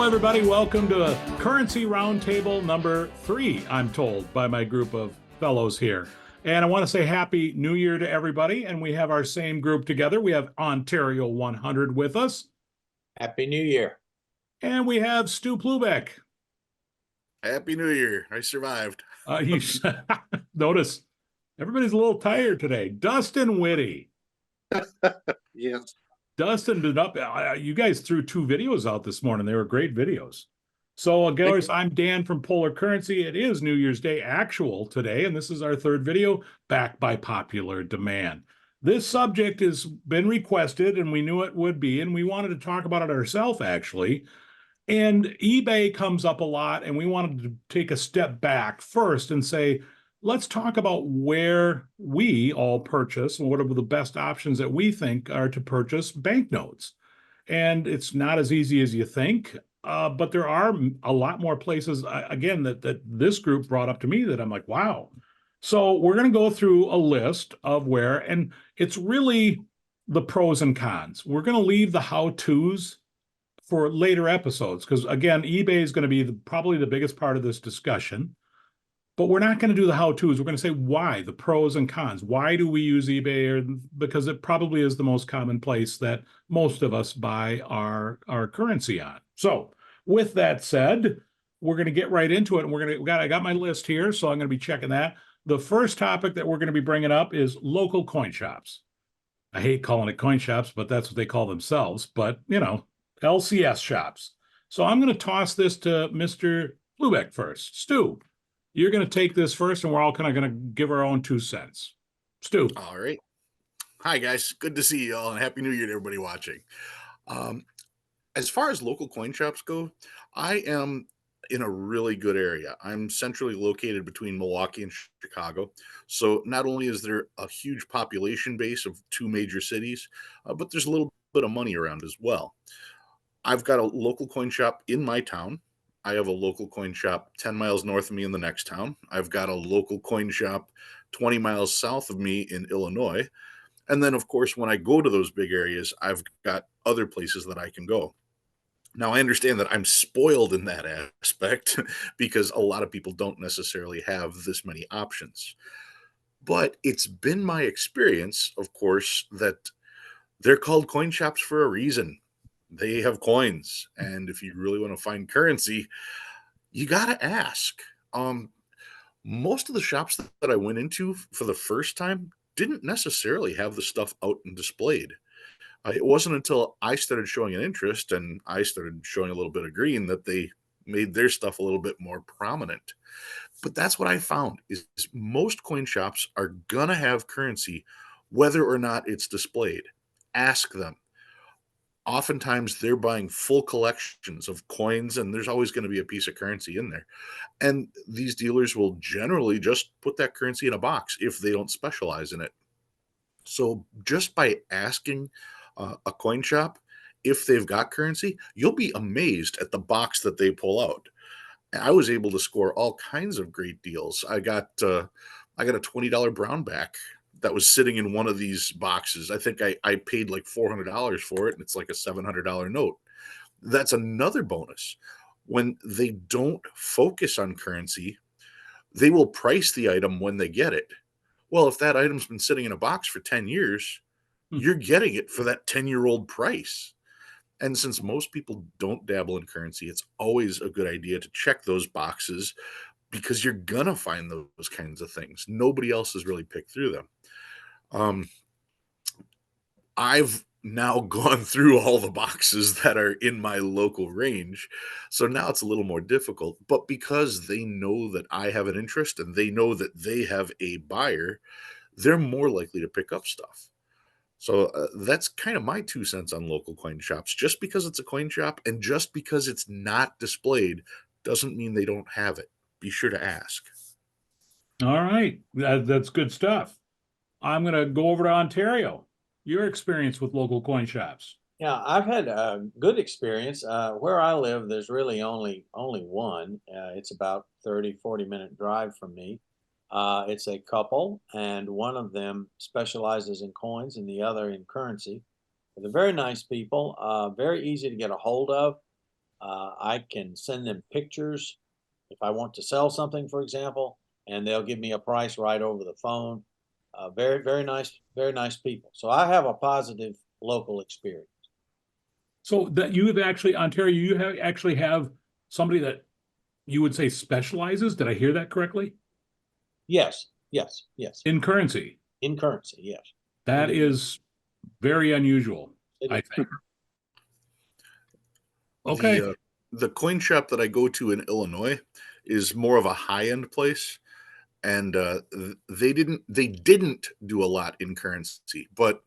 everybody. Welcome to Currency Roundtable number 3, I'm told, by my group of fellows here. And I want to say Happy New Year to everybody. And we have our same group together. We have Ontario 100 with us. Happy New Year. And we have Stu Plubeck. Happy New Year. I survived. You notice everybody's a little tired today. Dustin Whitty. Yes. Dustin did up. You guys threw 2 videos out this morning. They were great videos. So, guys, I'm Dan from Polar Currency. It is New Year's Day actual today, and this is our 3rd video, backed by popular demand. This subject has been requested, and we knew it would be, and we wanted to talk about it ourselves, actually. And eBay comes up a lot, and we wanted to take a step back first and say, let's talk about where we all purchase and what are the best options that we think are to purchase banknotes. And it's not as easy as you think, but there are a lot more places, again, that this group brought up to me that I'm like, wow. So we're going to go through a list of where, and it's really the pros and cons. We're going to leave the how-tos for later episodes because, again, eBay is going to be probably the biggest part of this discussion. But we're not going to do the how-tos. We're going to say why, the pros and cons. Why do we use eBay? Because it probably is the most common place that most of us buy our currency on. So with that said, we're going to get right into it. And I got my list here, so I'm going to be checking that. The first topic that we're going to be bringing up is local coin shops. I hate calling it coin shops, but that's what they call themselves. But, LCS shops. So I'm going to toss this to Mr. Plubeck first. Stu. You're going to take this first, and we're all kind of going to give our own 2 cents. Stu. All right. Hi, guys. Good to see you all, and Happy New Year to everybody watching. As far as local coin shops go, I am in a really good area. I'm centrally located between Milwaukee and Chicago. So not only is there a huge population base of 2 major cities, but there's a little bit of money around as well. I've got a local coin shop in my town. I have a local coin shop 10 miles north of me in the next town. I've got a local coin shop 20 miles south of me in Illinois. And then, of course, when I go to those big areas, I've got other places that I can go. Now, I understand that I'm spoiled in that aspect because a lot of people don't necessarily have this many options. But it's been my experience, of course, that they're called coin shops for a reason. They have coins, and if you really want to find currency, you got to ask. Most of the shops that I went into for the first time didn't necessarily have the stuff out and displayed. It wasn't until I started showing an interest and I started showing a little bit of green that they made their stuff a little bit more prominent. But that's what I found is most coin shops are gonna have currency whether or not it's displayed. Ask them. Oftentimes they're buying full collections of coins, and there's always going to be a piece of currency in there. And these dealers will generally just put that currency in a box if they don't specialize in it. So just by asking a coin shop if they've got currency, you'll be amazed at the box that they pull out. And I was able to score all kinds of great deals. I got a $20 brownback that was sitting in one of these boxes. I think I paid like $400 for it, and it's like a $700 note. That's another bonus. When they don't focus on currency, they will price the item when they get it. Well, if that item's been sitting in a box for 10 years, you're getting it for that 10-year-old price. And since most people don't dabble in currency, it's always a good idea to check those boxes because you're going to find those kinds of things. Nobody else has really picked through them. I've now gone through all the boxes that are in my local range. So now it's a little more difficult, but because they know that I have an interest and they know that they have a buyer, they're more likely to pick up stuff. So that's kind of my 2 cents on local coin shops. Just because it's a coin shop and just because it's not displayed doesn't mean they don't have it. Be sure to ask. All right. That's good stuff. I'm going to go over to Ontario. Your experience with local coin shops. Yeah, I've had a good experience. Where I live, there's really only one. It's about 30-40 minute drive from me. It's a couple, and one of them specializes in coins and the other in currency. They're very nice people, very easy to get a hold of. I can send them pictures if I want to sell something, for example, and they'll give me a price right over the phone. Very nice people. So I have a positive local experience. So that you have actually, Ontario, you have actually have somebody that you would say specializes. Did I hear that correctly? Yes. In currency. In currency, yes. That is very unusual, I think. Okay. The coin shop that I go to in Illinois is more of a high-end place, and they didn't do a lot in currency, but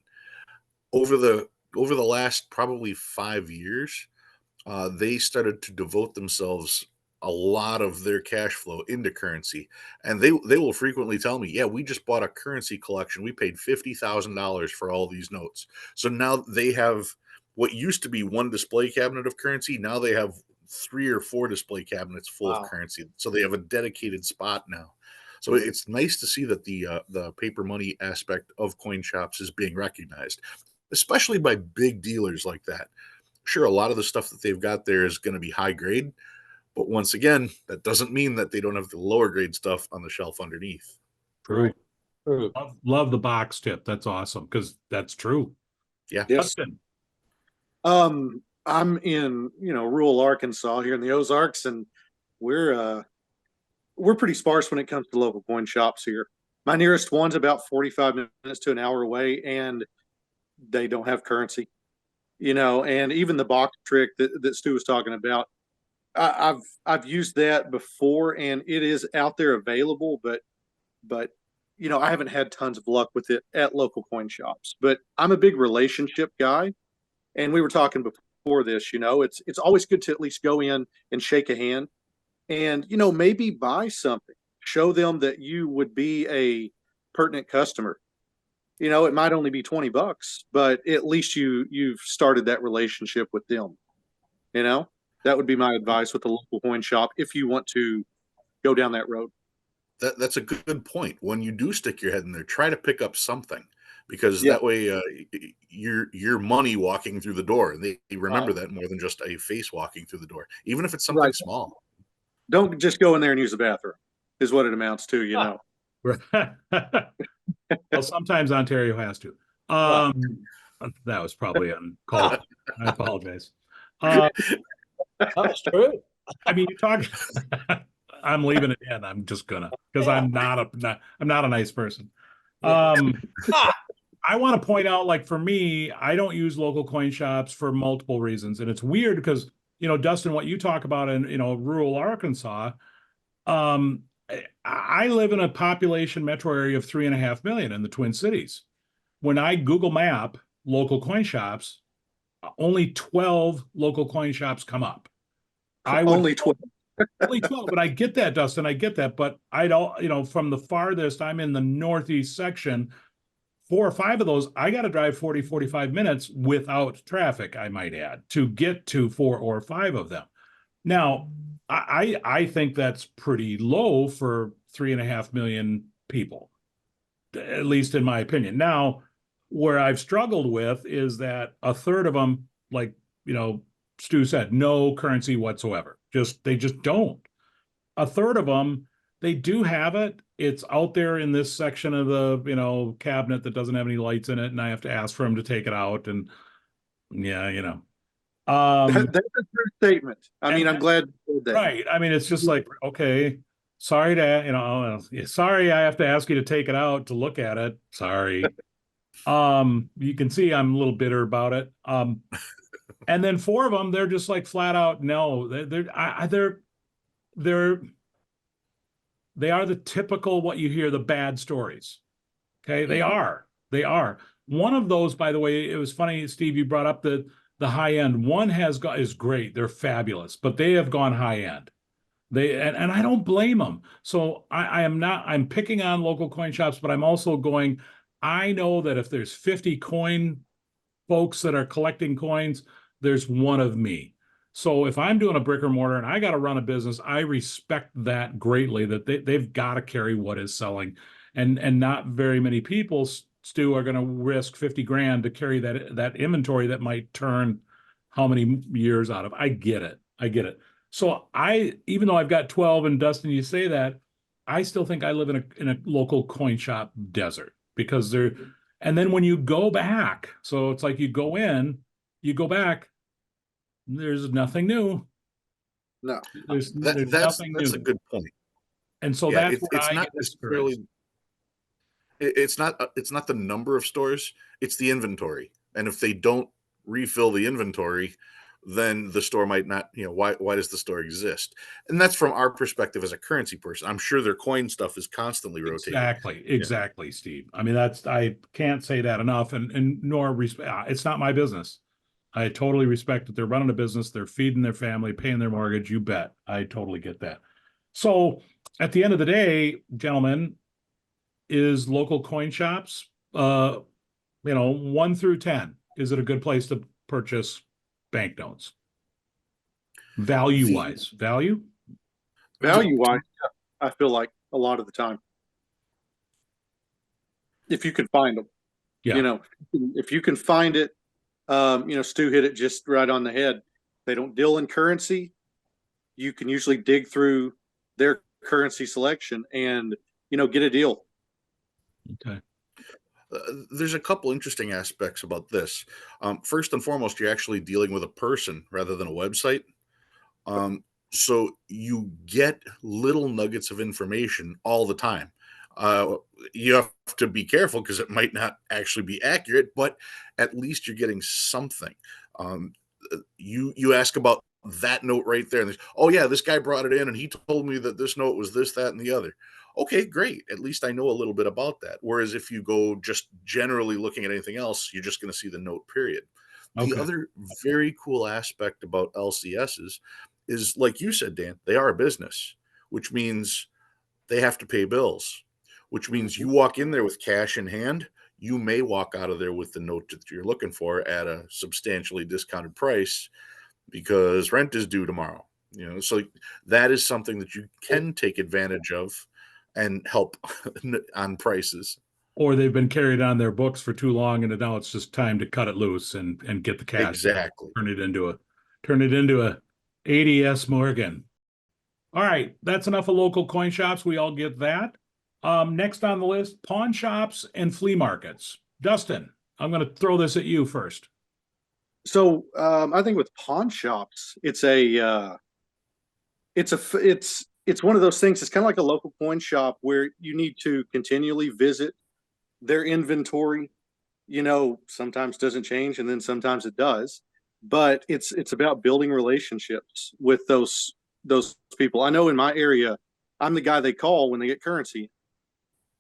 over the last probably 5 years, they started to devote themselves a lot of their cash flow into currency, and they will frequently tell me, "Yeah, we just bought a currency collection. We paid $50,000 for all these notes." So now they have what used to be one display cabinet of currency. Now they have 3 or 4 display cabinets full of Wow. currency. So they have a dedicated spot now. So it's nice to see that the paper money aspect of coin shops is being recognized, especially by big dealers like that. Sure, a lot of the stuff that they've got there is going to be high grade, but once again, that doesn't mean that they don't have the lower grade stuff on the shelf underneath. True. True. Love the box tip. That's awesome because that's true. Yeah. Yes. Justin. I'm in, rural Arkansas here in the Ozarks, and we're pretty sparse when it comes to local coin shops here. My nearest one's about 45 minutes to an hour away, and they don't have currency. And even the box trick that Stu was talking about, I've used that before, and it is out there available, but I haven't had tons of luck with it at local coin shops. But I'm a big relationship guy, and we were talking before this. It's always good to at least go in and shake a hand, and maybe buy something. Show them that you would be a pertinent customer. It might only be $20, but at least you've started that relationship with them. That would be my advice with the local coin shop if you want to go down that road. That's a good point. When you do stick your head in there, try to pick up something, because Yeah. that way you're money walking through the door, and they remember Right. that more than just a face walking through the door, even if it's something Right. small. Don't just go in there and use the bathroom, is what it amounts to. Well, sometimes Ontario has to. That was probably uncalled. I apologize. That's true. I mean, you talk. I'm leaving it in. I'm just gonna, because I'm not a nice person. I want to point out, like, for me, I don't use local coin shops for multiple reasons, and it's weird because Dustin, what you talk about in rural Arkansas, I live in a population metro area of 3.5 million in the Twin Cities. When I Google Map local coin shops, only 12 local coin shops come up. Only 12. Only 12, but I get that, Dustin. I get that. But I don't, from the farthest, I'm in the northeast section. 4 or 5 of those, I got to drive 40, 45 minutes without traffic, I might add, to get to 4 or 5 of them. Now, I think that's pretty low for 3.5 million people, at least in my opinion. Now, where I've struggled with is that a third of them, like, Stu said, no currency whatsoever. They just don't. A third of them, they do have it. It's out there in this section of the, cabinet that doesn't have any lights in it, and I have to ask for him to take it out. And yeah, That's a true statement. I mean, I'm glad you said that. right. I mean, it's just like, okay, sorry sorry, I have to ask you to take it out to look at it. Sorry. You can see I'm a little bitter about it. And then 4 of them, they're just like flat out no. They are the typical what you hear, the bad stories. Okay, they are. One of those, by the way, it was funny, Steve, you brought up the high end. One is great. They're fabulous, but they have gone high end. And I don't blame them. So I'm picking on local coin shops, but I'm also going, I know that if there's 50 coin folks that are collecting coins, there's one of me. So if I'm doing a brick or mortar and I got to run a business, I respect that greatly, that they've got to carry what is selling. And not very many people, Stu, are going to risk 50 grand to carry that inventory that might turn how many years out of. I get it. I get it. So even though I've got 12, and Dustin, you say that, I still think I live in a local coin shop desert, because and then when you go back, so it's like you go in, you go back, there's nothing new. No. There's That's nothing a new. good point. And so Yeah, that's where it's I not get necessarily discouraged. it's not the number of stores, it's the inventory. And if they don't refill the inventory, then the store might not, why does the store exist? And that's from our perspective as a currency person. I'm sure their coin stuff is constantly rotating. Exactly, Steve. I mean, I can't say that enough, and nor respect. It's not my business. I totally respect that they're running a business, they're feeding their family, paying their mortgage. You bet. I totally get that. So at the end of the day, gentlemen, is local coin shops, 1 through 10, is it a good place to purchase banknotes? Value The, wise, value? Value wise, I feel like a lot of the time, if you can find them, Yeah. if you can find it, Stu hit it just right on the head. They don't deal in currency. You can usually dig through their currency selection and, get a deal. Okay. there's a couple interesting aspects about this. First and foremost, you're actually dealing with a person rather than a website. So you get little nuggets of information all the time. You have to be careful because it might not actually be accurate, but at least you're getting something. You ask about that note right there, and oh yeah, this guy brought it in, and he told me that this note was this, that, and the other. Okay, great. At least I know a little bit about that. Whereas if you go just generally looking at anything else, you're just going to see the note. Period. The Okay. other very cool aspect about LCSs is, like you said, Dan, they are a business, which means they have to pay bills, which means you walk in there with cash in hand, you may walk out of there with the note that you're looking for at a substantially discounted price because rent is due tomorrow. So that is something that you can take advantage of and help on prices. Or they've been carried on their books for too long, and now it's just time to cut it loose and get the cash. Exactly. Turn it into a ADS Morgan. All right, that's enough of local coin shops. We all get that. Next on the list, pawn shops and flea markets. Dustin, I'm going to throw this at you first. So I think with pawn shops, it's one of those things. It's kind of like a local coin shop where you need to continually visit their inventory. Sometimes doesn't change, and then sometimes it does. But it's about building relationships with those people. I know in my area, I'm the guy they call when they get currency.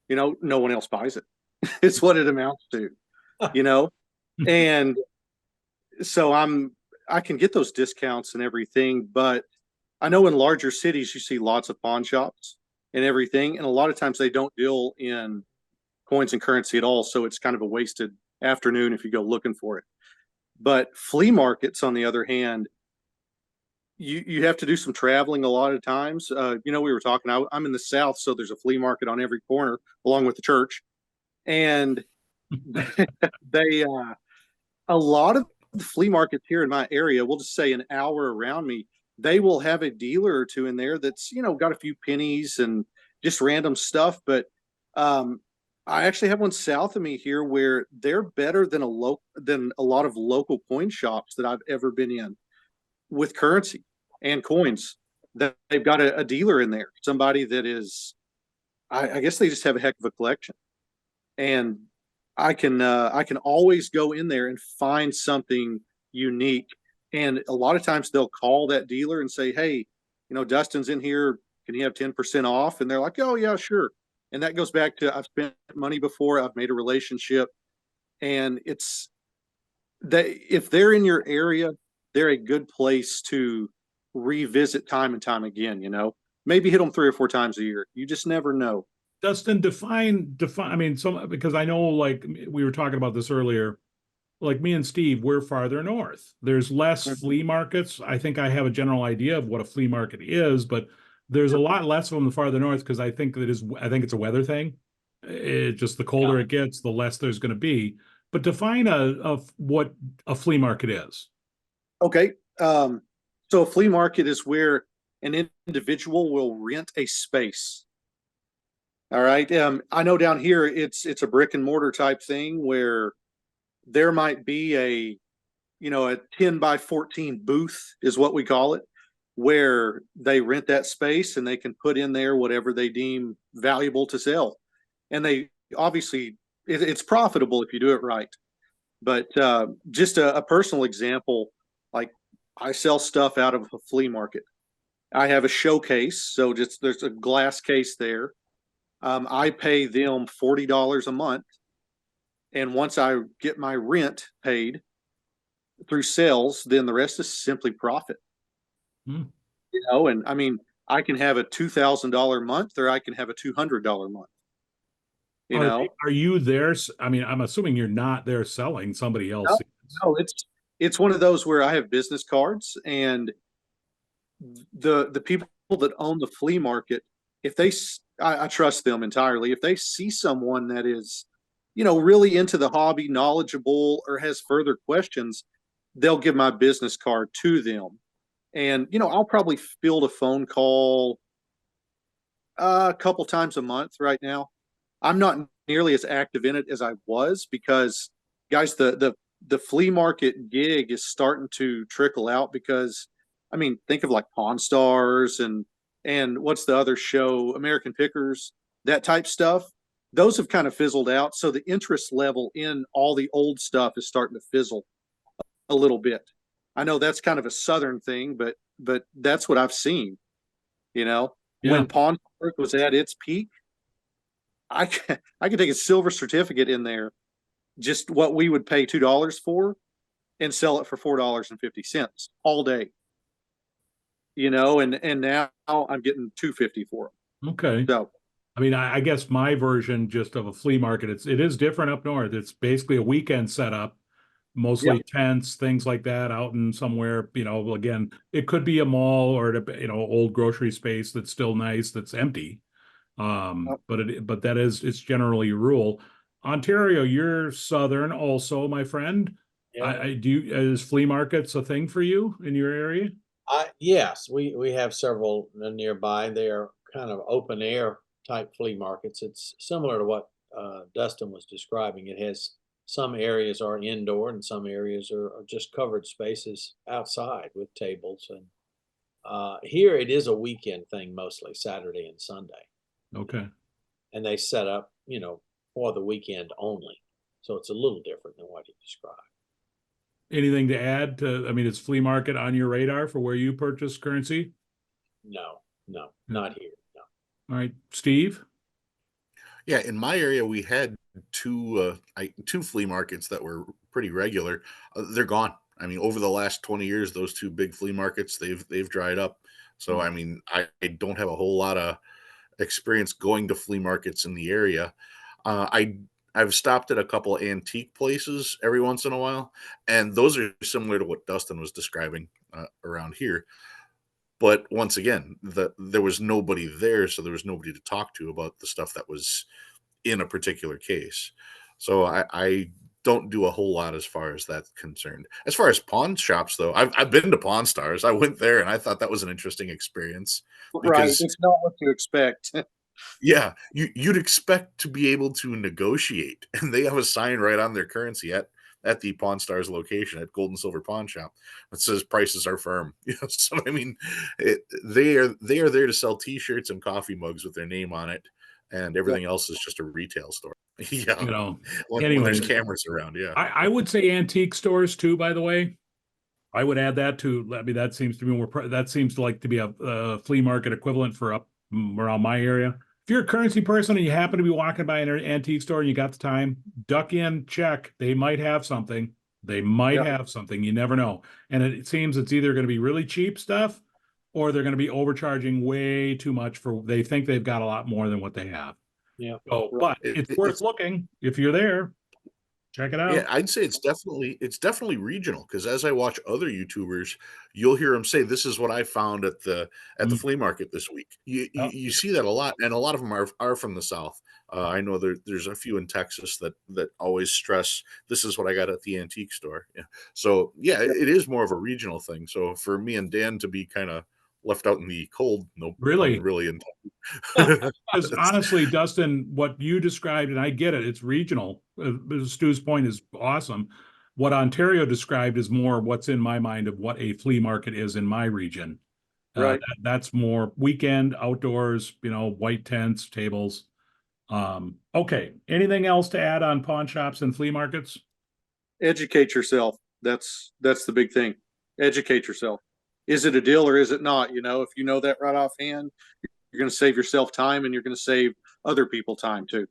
No one else buys it. It's what it amounts to, and so I can get those discounts and everything, but I know in larger cities you see lots of pawn shops and everything, and a lot of times they don't deal in coins and currency at all, so it's kind of a wasted afternoon if you go looking for it. But flea markets, on the other hand, you have to do some traveling a lot of times. We were talking. I'm in the South, so there's a flea market on every corner, along with the church, and they a lot of the flea markets here in my area, we'll just say an hour around me, they will have a dealer or two in there that's got a few pennies and just random stuff. But I actually have one south of me here where they're better than a lot of local coin shops that I've ever been in with currency and coins. That they've got a dealer in there, somebody that is, I guess they just have a heck of a collection, and I can always go in there and find something unique. And a lot of times they'll call that dealer and say, "Hey, Dustin's in here. Can you have 10% off?" And they're like, "Oh yeah, sure." And that goes back to, I've spent money before. I've made a relationship, and it's that if they're in your area, they're a good place to revisit time and time again. Maybe hit them 3 or 4 times a year. You just never know. Dustin, define. I mean, because I know, like we were talking about this earlier, like me and Steve, we're farther north. There's less flea markets. I think I have a general idea of what a flea market is, but there's a lot less of them the farther north, because I think it's a weather thing. Just the colder it gets, the less there's going to be. But define what a flea market is. Okay. So a flea market is where an individual will rent a space. All right. I know down here it's a brick and mortar type thing where there might be a 10 by 14 booth is what we call it, where they rent that space and they can put in there whatever they deem valuable to sell. And they obviously it's profitable if you do it right. But just a personal example, like I sell stuff out of a flea market. I have a showcase, so just there's a glass case there. I pay them $40 a month, and once I get my rent paid through sales, then the rest is simply profit. Hmm. And I mean, I can have a $2,000 month, or I can have a $200 month. Are you there? I mean, I'm assuming you're not there selling, somebody else No, is. no, it's one of those where I have business cards, and the people that own the flea market, if I trust them entirely. If they see someone that is, really into the hobby, knowledgeable, or has further questions, they'll give my business card to them. And, I'll probably field a phone call a couple times a month right now. I'm not nearly as active in it as I was because, guys, the flea market gig is starting to trickle out because, I mean, think of like Pawn Stars and what's the other show, American Pickers, that type stuff. Those have kind of fizzled out. So the interest level in all the old stuff is starting to fizzle a little bit. I know that's kind of a Southern thing, but that's what I've seen. Yeah. When Pawn Stars was at its peak, I could take a silver certificate in there, just what we would pay $2 for, and sell it for $4.50 all day. And now I'm getting $2.50 for them. Okay. So I mean, I guess my version just of a flea market, it is different up north. It's basically a weekend setup, mostly tents, things like that, out in somewhere, again, it could be a mall or old grocery space that's still nice, that's empty. But it's generally rural. Ontario, you're southern also, my friend. Yeah. Is flea markets a thing for you in your area? Yes, we have several nearby. They are kind of open air type flea markets. It's similar to what Dustin was describing. It has some areas are indoor and some areas are just covered spaces outside with tables. And here it is a weekend thing, mostly Saturday and Sunday. Okay. And they set up, for the weekend only. So it's a little different than what he described. Anything to add to, I mean, is flea market on your radar for where you purchase currency? No, not here. No. All right, Steve? Yeah, in my area, we had two flea markets that were pretty regular. They're gone. I mean, over the last 20 years, those two big flea markets, they've dried up. So, I mean, I don't have a whole lot of experience going to flea markets in the area. I've stopped at a couple of antique places every once in a while, and those are similar to what Dustin was describing around here. But once again, there was nobody there, so there was nobody to talk to about the stuff that was in a particular case. So I don't do a whole lot as far as that's concerned. As far as pawn shops, though, I've been to Pawn Stars. I went there, and I thought that was an interesting experience right, because it's not what you expect. yeah, you'd expect to be able to negotiate, and they have a sign right on their currency at the Pawn Stars location at Gold and Silver Pawn Shop that says prices are firm. So I mean, they are there to sell T-shirts and coffee mugs with their name on it, and everything else is just a retail store. Yeah, when there's Anyways, cameras around, yeah. I would say antique stores too, by the way. I would add that to, I mean, that seems to be that seems to like to be a flea market equivalent for up around my area. If you're a currency person and you happen to be walking by an antique store and you got the time, duck in, check. They might have something. They might have something. You never know. And it seems it's either going to be really cheap stuff or they're going to be overcharging way too much they think they've got a lot more than what they have. Yeah. So, but it's worth looking if you're there. Check it Yeah, out. I'd say it's definitely regional because as I watch other YouTubers, you'll hear them say, "This is what I found at the Mm, flea market this week." You you, yep. you see that a lot, and a lot of them are from the South. I know there's a few in Texas that always stress, "This is what I got at the antique store." Yeah. So yeah, Yep. it is more of a regional thing. So for me and Dan to be kind of left out in the cold, no pun Really. really intended. Because honestly, Dustin, what you described, and I get it, it's regional. Stu's point is awesome. What Ontario described is more what's in my mind of what a flea market is in my region. Right. That's more weekend, outdoors, white tents, tables. Okay. Anything else to add on pawn shops and flea markets? Educate yourself. That's the big thing. Educate yourself. Is it a deal or is it not? If you know that right offhand, you're going to save yourself time and you're going to save other people time too.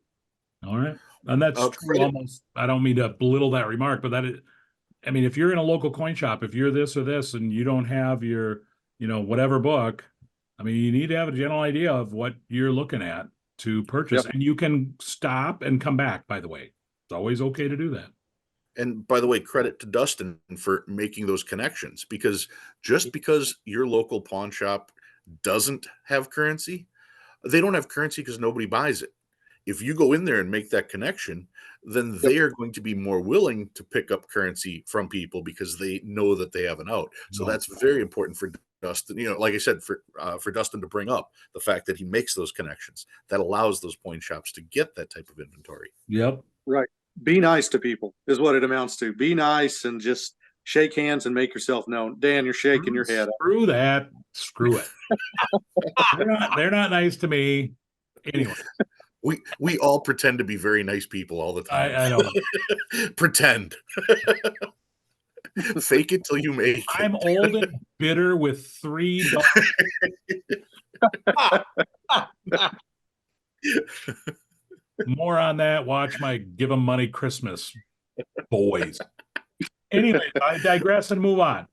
All right. And that's true Credit almost. I don't mean to belittle that remark, but I mean, if you're in a local coin shop, if you're this or this and you don't have your, whatever book, I mean, you need to have a general idea of what you're looking at to purchase. Yep. And you can stop and come back, by the way. It's always okay to do that. And by the way, credit to Dustin for making those connections because just because your local pawn shop doesn't have currency, they don't have currency because nobody buys it. If you go in there and make that connection, then Yep. they are going to be more willing to pick up currency from people because they know that they have an out. So No. that's very important for Dustin. Like I said, for Dustin to bring up the fact that he makes those connections that allows those point shops to get that type of inventory. Yep. Right. Be nice to people is what it amounts to. Be nice and just shake hands and make yourself known. Dan, you're shaking your head. Screw that. Screw it. They're not nice to me. Anyway, We all pretend to be very nice people all the time. I know. Pretend. Fake it till you make I'm it. old and bitter with $3. More on that. Watch my Give Them Money Christmas, boys. Anyway, I digress and move on.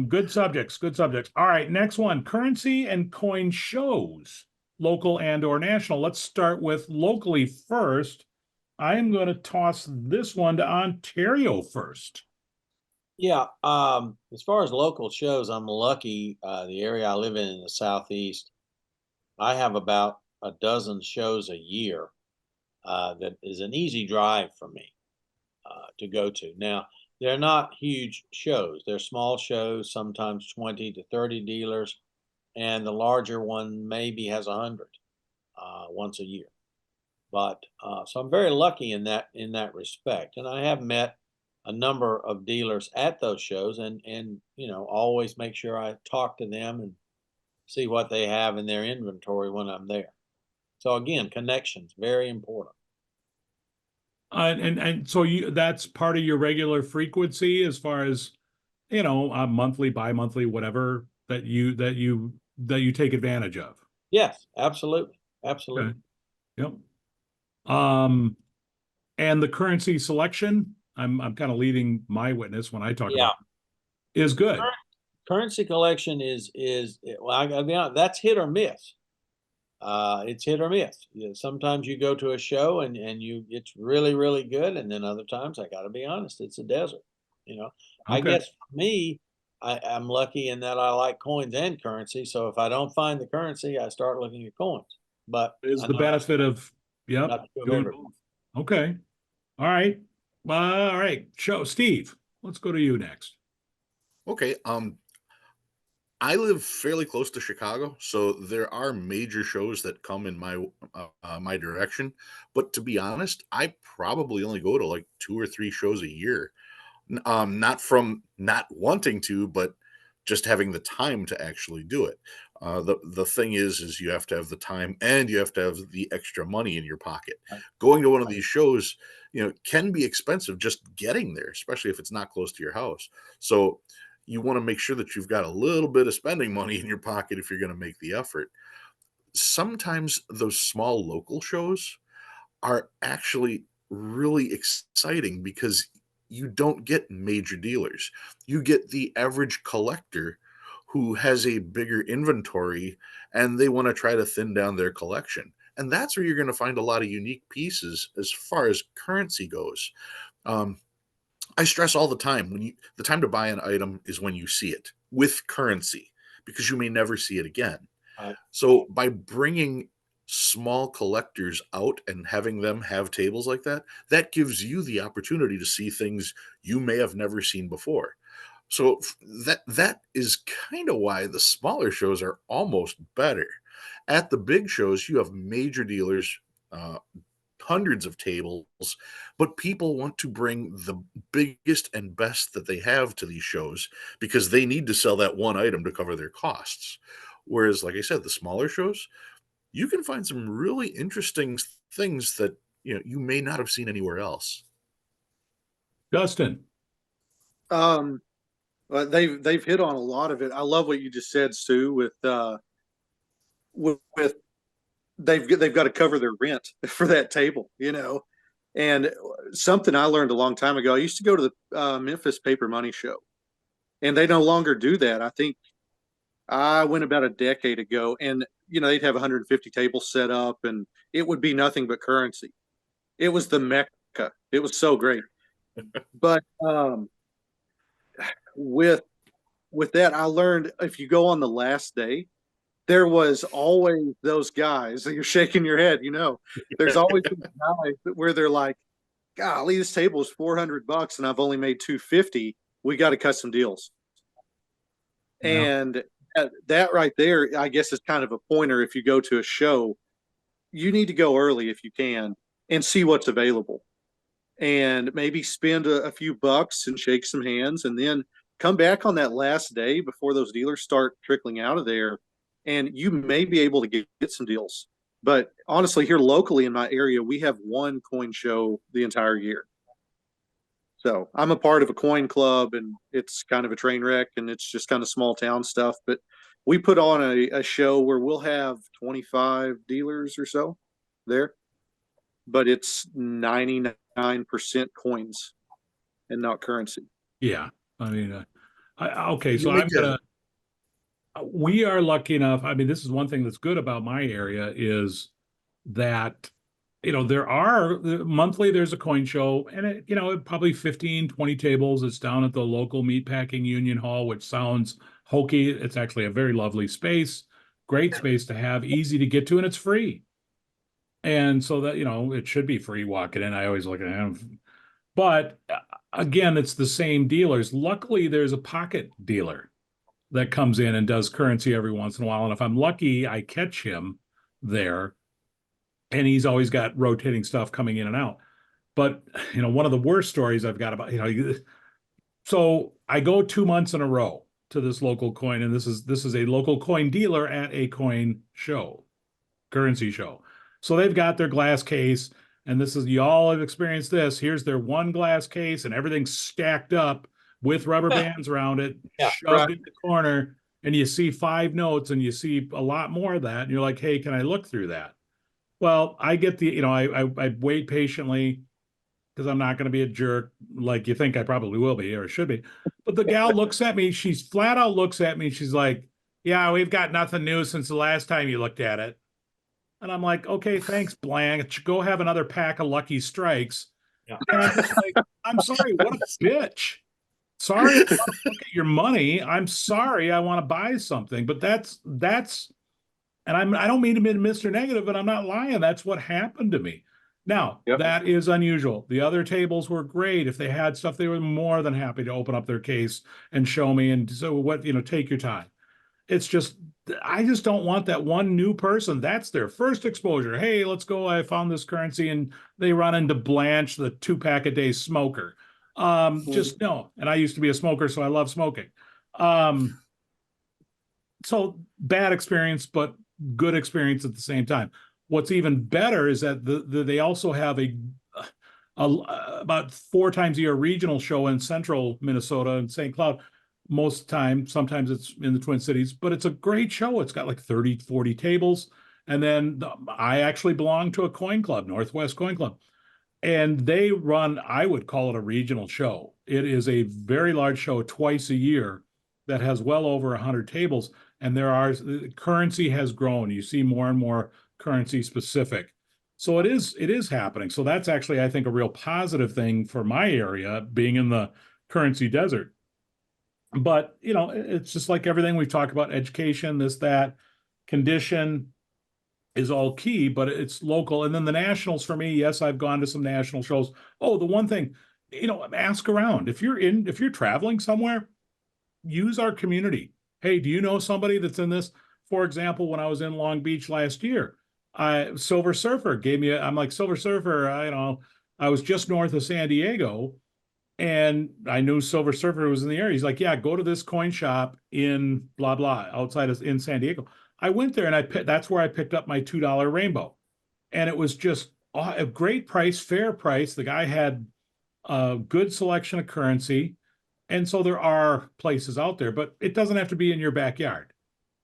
Good subjects, good subjects. All right, next one, currency and coin shows, local and or national. Let's start with locally first. I am going to toss this one to Ontario first. Yeah, as far as local shows, I'm lucky. The area I live in the southeast, I have about a dozen shows a year. That is an easy drive for me to go to. Now, they're not huge shows; they're small shows, sometimes 20 to 30 dealers, and the larger one maybe has 100 once a year. But so I'm very lucky in that respect, and I have met a number of dealers at those shows, and always make sure I talk to them and see what they have in their inventory when I'm there. So again, connections very important. And so that's part of your regular frequency as far as monthly, bi-monthly, whatever that you take advantage of. Yes, absolutely, Okay. absolutely. Yep. Um, and the currency selection, I'm kind of leading my witness when I talk Yeah, about it, is good. currency collection is well, I gotta be honest, that's hit or miss. It's hit or miss. Sometimes you go to a show and it's really really good, and then other times I got to be honest, it's a desert. You know, I Okay. guess for me, I'm lucky in that I like coins and currency. So if I don't find the currency, I start looking at coins. But Is I the know that's benefit of, yep, not true of doing everyone. both. Okay. All right. All right. Steve, let's go to you next. Okay. I live fairly close to Chicago, so there are major shows that come in my direction. But to be honest, I probably only go to like 2 or 3 shows a year. Not from not wanting to, but just having the time to actually do it. The thing is you have to have the time and you have to have the extra money in your pocket. Right. Going to one of these shows, can be expensive just getting there, especially if it's not close to your house. So you want to make sure that you've got a little bit of spending money in your pocket if you're going to make the effort. Sometimes those small local shows are actually really exciting because you don't get major dealers. You get the average collector who has a bigger inventory and they want to try to thin down their collection. And that's where you're going to find a lot of unique pieces as far as currency goes. I stress all the time the time to buy an item is when you see it with currency, because you may never see it again. Right. So by bringing small collectors out and having them have tables like that, that gives you the opportunity to see things you may have never seen before. So that is kind of why the smaller shows are almost better. At the big shows, you have major dealers, uh, hundreds of tables, but people want to bring the biggest and best that they have to these shows because they need to sell that one item to cover their costs. Whereas, like I said, the smaller shows, you can find some really interesting things that you may not have seen anywhere else. Justin. They've hit on a lot of it. I love what you just said, Stu, with they've got to cover their rent for that table, And something I learned a long time ago, I used to go to the Memphis Paper Money Show, and they no longer do that. I think I went about a decade ago, and they'd have 150 tables set up, and it would be nothing but currency. It was the Mecca. It was so great. But with that, I learned if you go on the last day, there was always those guys that you're shaking your head. There's always those guys where they're like, "Golly, this table is $400 and I've only made $250. We got to cut some deals." Yeah. And that right there, I guess, is kind of a pointer. If you go to a show, you need to go early if you can and see what's available, and maybe spend a few bucks and shake some hands, and then come back on that last day before those dealers start trickling out of there, and you may be able to get some deals. But honestly, here locally in my area, we have one coin show the entire year. So I'm a part of a coin club, and it's kind of a train wreck, and it's just kind of small town stuff. But we put on a show where we'll have 25 dealers or so there, but it's 99% coins and not currency. Yeah. I mean, okay, so You make we are lucky enough. I mean, this is one thing that's good about my area is that, there are monthly, there's a coin show, and probably 15, 20 tables. It's down at the local meatpacking union hall, which sounds hokey. It's actually a very lovely space, great space to have, easy to get to, and it's free. And so that, it should be free walking in. I always look at them. But again, it's the same dealers. Luckily, there's a pocket dealer that comes in and does currency every once in a while. And if I'm lucky, I catch him there. And he's always got rotating stuff coming in and out. But, one of the worst stories I've got about, so I go 2 months in a row to this local coin, and this is a local coin dealer at a coin show, currency show. So they've got their glass case, and y'all have experienced this. Here's their one glass case, and everything's stacked up with rubber bands around it, Yeah, shoved in the corner, and you see 5 notes, and you see a lot more of that, and you're like, hey, can I look through that? Well, I get I wait patiently because I'm not going to be a jerk like you think I probably will be or should be. But the gal looks at me, she's flat out looks at me, she's like, yeah, we've got nothing new since the last time you looked at it. And I'm like, okay, thanks, Blank. Go have another pack of Lucky Strikes. Yeah. And I'm just like, I'm sorry, what a bitch. Sorry, I want to look at your money. I'm sorry, I want to buy something. But that's and I don't mean to be Mr. Negative, but I'm not lying. That's what happened to me. Now, That is unusual. The other tables were great. If they had stuff, they were more than happy to open up their case and show me. And so take your time. It's just, I just don't want that one new person. That's their first exposure. Hey, let's go. I found this currency, and they run into Blanche, the 2-pack-a-day smoker. Just no. And I used to be a smoker, so I love smoking. So bad experience, but good experience at the same time. What's even better is that they also have about 4 times a year regional show in central Minnesota and St. Cloud. Most times, sometimes it's in the Twin Cities, but it's a great show. It's got like 30, 40 tables. And then I actually belong to a coin club, Northwest Coin Club. And they run, I would call it a regional show. It is a very large show twice a year that has well over 100 tables. And currency has grown. You see more and more currency specific. So it is happening. So that's actually, I think, a real positive thing for my area, being in the currency desert. But, you know, it's just like everything we've talked about, education, this, that, condition is all key, but it's local. And then the nationals for me, yes, I've gone to some national shows. Oh, the one thing, you know, ask around. If you're traveling somewhere, use our community. Hey, do you know somebody that's in this? For example, when I was in Long Beach last year, Silver Surfer gave me I'm like, Silver Surfer, I was just north of San Diego and I knew Silver Surfer was in the area. He's like, yeah, go to this coin shop in blah, blah, in San Diego. I went there and that's where I picked up my $2 rainbow. And it was just a great price, fair price. The guy had a good selection of currency. And so there are places out there, but it doesn't have to be in your backyard.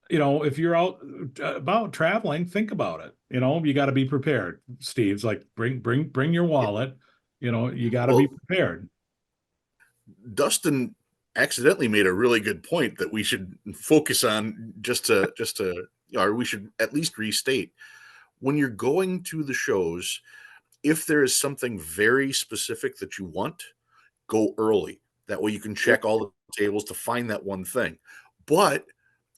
You know, if you're out about traveling, think about it. You know, you got to be prepared. Steve's like, bring your wallet. You know, you got to be prepared. Dustin accidentally made a really good point that we should focus on or we should at least restate. When you're going to the shows, if there is something very specific that you want, go early. That way you can check all the tables to find that one thing. But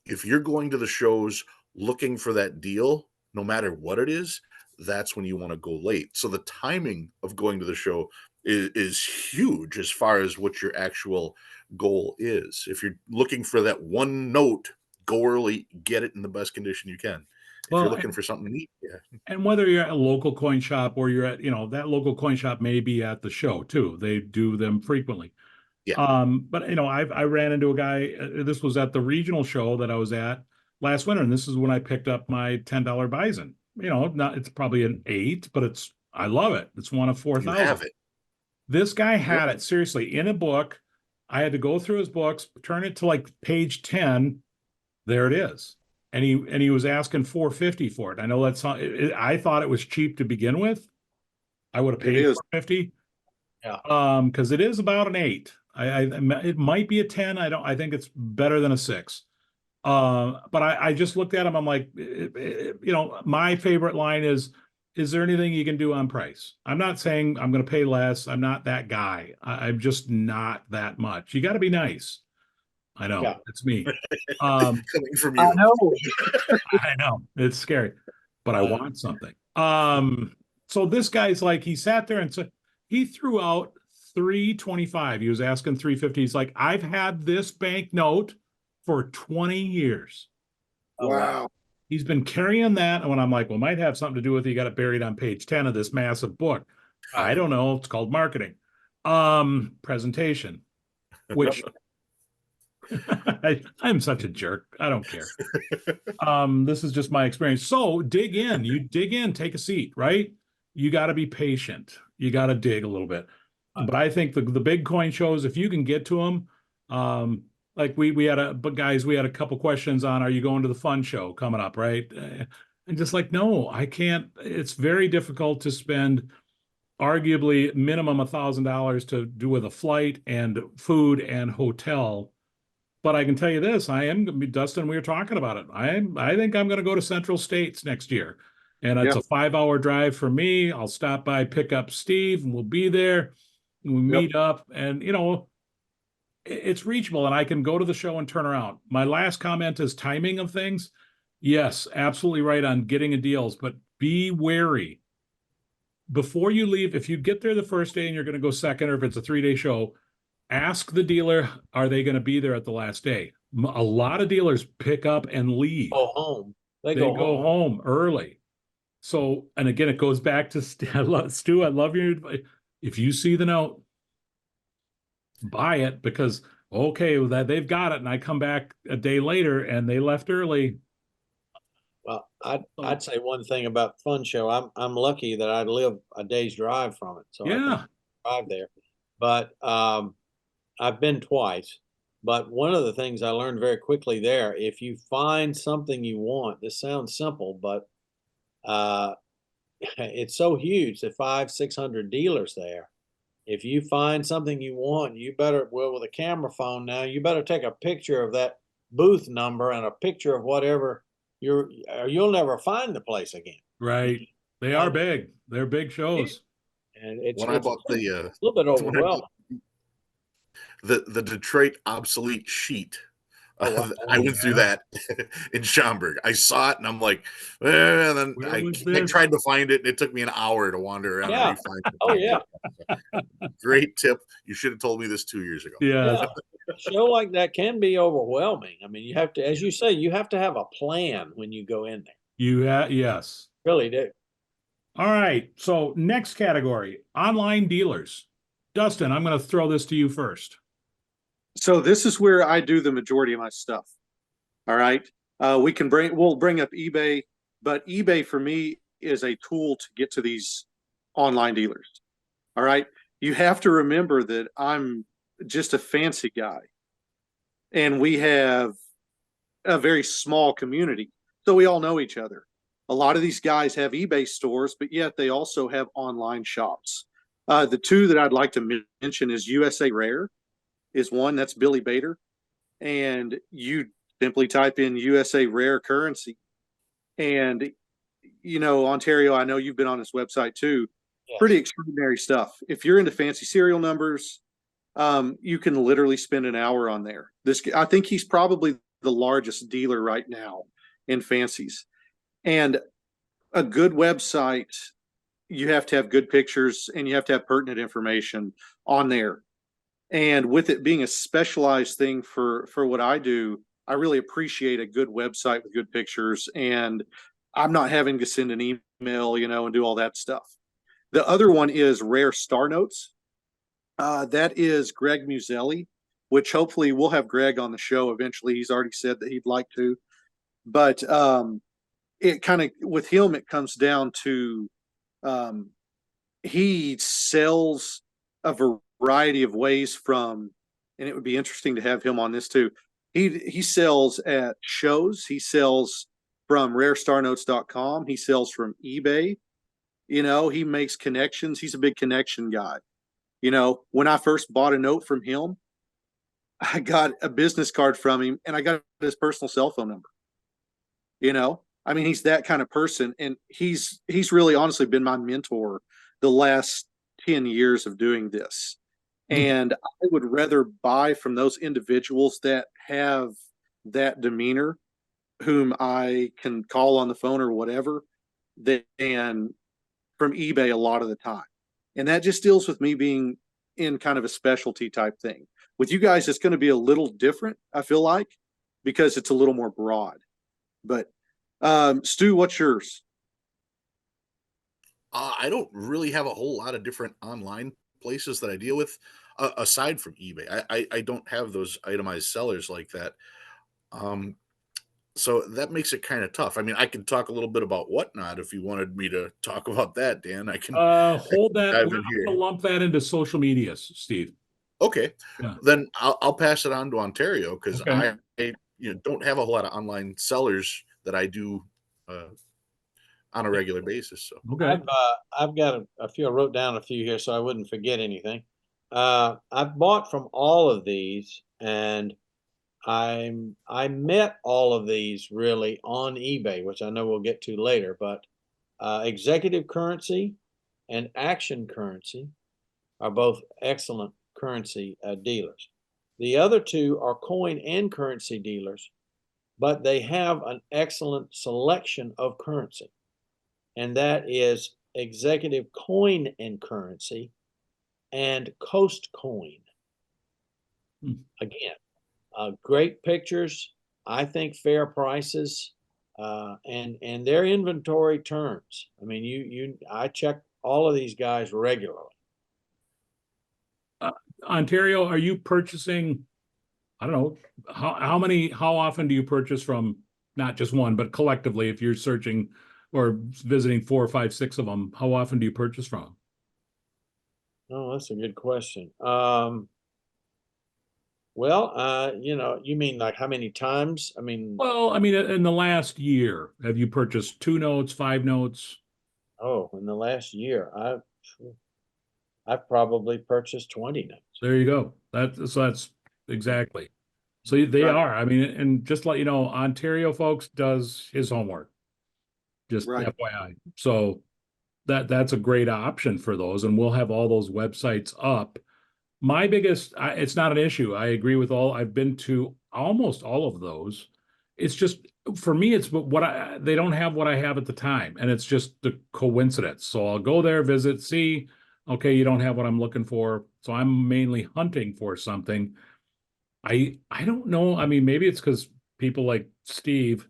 if you're going to the shows looking for that deal, no matter what it is, that's when you want to go late. So the timing of going to the show is huge as far as what your actual goal is. If you're looking for that one note, go early, get it in the best condition you can. If you're looking for something neat, And whether you're at a local coin shop or you're at, you know, that local coin shop may be at the show too. They do them frequently. Yeah. But you know, I ran into a guy. This was at the regional show that I was at last winter, and this is when I picked up my $10 bison. You know, it's probably an 8, but I love it. It's one of 4,000. You have it. This guy had it seriously in a book. I had to go through his books, turn it to like page 10. There it is. And he was asking $450 for it. I know that's not, I thought it was cheap to begin with. I would have paid $450. Yeah. Because it is about an 8. It might be a 10. I think it's better than a 6. But I just looked at him. I'm like, you know, my favorite line is there anything you can do on price? I'm not saying I'm going to pay less. I'm not that guy. I'm just not that much. You got to be nice. I know. Yeah. It's me. Coming from you. I know. I know. It's scary, but I want something. So this guy's like, he sat there and said, he threw out $325. He was asking $350. He's like, I've had this banknote for 20 years. Oh, Wow. He's been carrying that. And when I'm like, well, might have something to do with you got it buried on page 10 of this massive book. I don't know. It's called marketing. Presentation, which I'm such a jerk. I don't care. This is just my experience. So dig in. You dig in, take a seat, right? You got to be patient. You got to dig a little bit. But I think the big coin shows, if you can get to them, like we had a couple questions on, are you going to the fun show coming up, right? And just like, no, I can't. It's very difficult to spend arguably minimum $1,000 to do with a flight and food and hotel. But I can tell you this, Dustin, we were talking about it. I think I'm going to go to Central States next year. And it's a 5-hour drive for me. I'll stop by, pick up Steve, and we'll be there. And we meet up, and you know, it's reachable, and I can go to the show and turn around. My last comment is timing of things. Yes, absolutely right on getting a deals, but be wary. Before you leave, if you get there the first day and you're going to go second, or if it's a 3-day show, ask the dealer, are they going to be there at the last day? A lot of dealers pick up and leave. Go home. They go home early. So, and again, it goes back to Stu, I love your advice. If you see the note, buy it, because okay, that they've got it, and I come back a day later and they left early. Well, I'd say one thing about Fun Show. I'm lucky that I live a day's drive from it, so I can drive there. But I've been twice. But one of the things I learned very quickly there, if you find something you want, this sounds simple, but it's so huge, the 500-600 dealers there. If you find something you want, you better, well, with a camera phone now, you better take a picture of that booth number and a picture of whatever you'll never find the place again. Right. They are big. They're big shows. And it's When I bought a the little bit when I bought overwhelming. the Detroit Obsolete sheet, Oh, wow. I went through yeah. that in Schaumburg. I saw it and I'm like, and then Where I was I this? tried to find it and it took me an hour to wander around and Yeah. re-find it. Oh, yeah. Great tip. You should have told me this 2 years ago. Yeah. A show like that can be overwhelming. I mean, you have to, as you say, you have to have a plan when you go in there. Yes. Really do. All right. So next category, online dealers. Dustin, I'm going to throw this to you first. So this is where I do the majority of my stuff. All right. We'll bring up eBay, but eBay for me is a tool to get to these online dealers. All right. You have to remember that I'm just a fancy guy and we have a very small community. So we all know each other. A lot of these guys have eBay stores, but yet they also have online shops. The two that I'd like to mention is USA Rare is one. That's Billy Bader. And you simply type in USA Rare Currency. And, Ontario, I know you've been on this website too. Yes. Pretty extraordinary stuff. If you're into fancy serial numbers, you can literally spend an hour on there. I think he's probably the largest dealer right now in fancies. And a good website, you have to have good pictures and you have to have pertinent information on there. And with it being a specialized thing for what I do, I really appreciate a good website with good pictures, and I'm not having to send an email, and do all that stuff. The other one is Rare Star Notes. That is Greg Muselli, which hopefully we'll have Greg on the show eventually. He's already said that he'd like to. But it kind of, with him, it comes down to he sells a variety of ways from, and it would be interesting to have him on this too. He sells at shows. He sells from rarestarnotes.com. He sells from eBay. He makes connections. He's a big connection guy. When I first bought a note from him, I got a business card from him and I got his personal cell phone number. I mean, he's that kind of person, and he's really honestly been my mentor the last 10 years of doing this. And I would rather buy from those individuals that have that demeanor, whom I can call on the phone or whatever, than from eBay a lot of the time. And that just deals with me being in kind of a specialty type thing. With you guys, it's going to be a little different, I feel like, because it's a little more broad. But Stu, what's yours? I don't really have a whole lot of different online places that I deal with aside from eBay. I don't have those itemized sellers like that. So that makes it kind of tough. I mean, I can talk a little bit about Whatnot if you wanted me to talk about that, Dan. I can Hold that. dive We're in going here. to lump that into social medias, Steve. Okay, Yeah. then I'll pass it on to Ontario because Okay. I don't have a whole lot of online sellers that I do on a regular basis. So Okay. I've got a few. I wrote down a few here so I wouldn't forget anything. I've bought from all of these, and I met all of these really on eBay, which I know we'll get to later. But Executive Currency and Action Currency are both excellent currency dealers. The other two are coin and currency dealers, but they have an excellent selection of currency, and that is Executive Coin and Currency and Coast Coin. Again, great pictures, I think fair prices, and their inventory turns. I mean, I check all of these guys regularly. Ontario, are you purchasing? I don't know how often do you purchase from not just one, but collectively, if you're searching or visiting 4 or 5, 6 of them, how often do you purchase from? Oh, that's a good question. Well, you mean like how many times? I mean, Well, I mean, in the last year, have you purchased 2 notes, 5 notes? oh, in the last year, I've probably purchased 20 notes. There you go. That's exactly. So they Right. are. I mean, and just let you know, Ontario folks does his homework. Just Right. FYI. So that's a great option for those, and we'll have all those websites up. My biggest, it's not an issue. I agree with all. I've been to almost all of those. It's just for me, it's they don't have what I have at the time, and it's just the coincidence. So I'll go there, visit, see. Okay, you don't have what I'm looking for, so I'm mainly hunting for something. I don't know. I mean, maybe it's because people like Steve.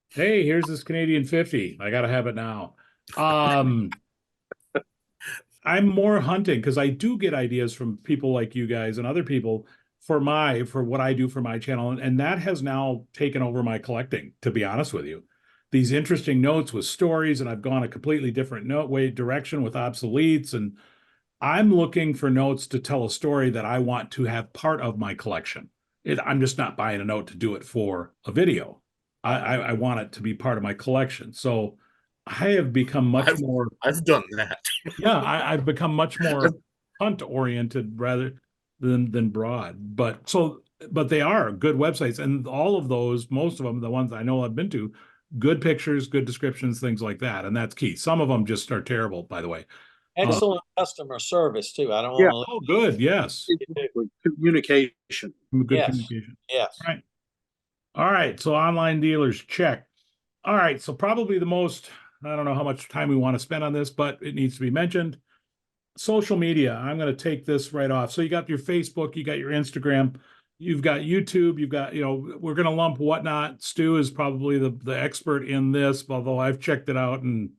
Hey, here's this Canadian 50. I gotta have it now. Um, I'm more hunting because I do get ideas from people like you guys and other people for what I do for my channel, and that has now taken over my collecting, to be honest with you. These interesting notes with stories, and I've gone a completely different direction with obsoletes, and I'm looking for notes to tell a story that I want to have part of my collection. I'm just not buying a note to do it for a video. I want it to be part of my collection. So I have become much more. I've done that. Yeah, I've become much more hunt oriented rather than broad. But they are good websites, and all of those, most of them, the ones I know I've been to, good pictures, good descriptions, things like that, and that's key. Some of them just are terrible, by the way. Excellent customer service too. I don't Yeah. want to. Oh, good, yes, Exactly. Communication. good Yes. communication. Yes. All right. So online dealers, check. All right. So probably the most, I don't know how much time we want to spend on this, but it needs to be mentioned. Social media. I'm going to take this right off. So you got your Facebook, you got your Instagram, you've got YouTube, you've got, we're going to lump Whatnot. Stu is probably the expert in this, although I've checked it out and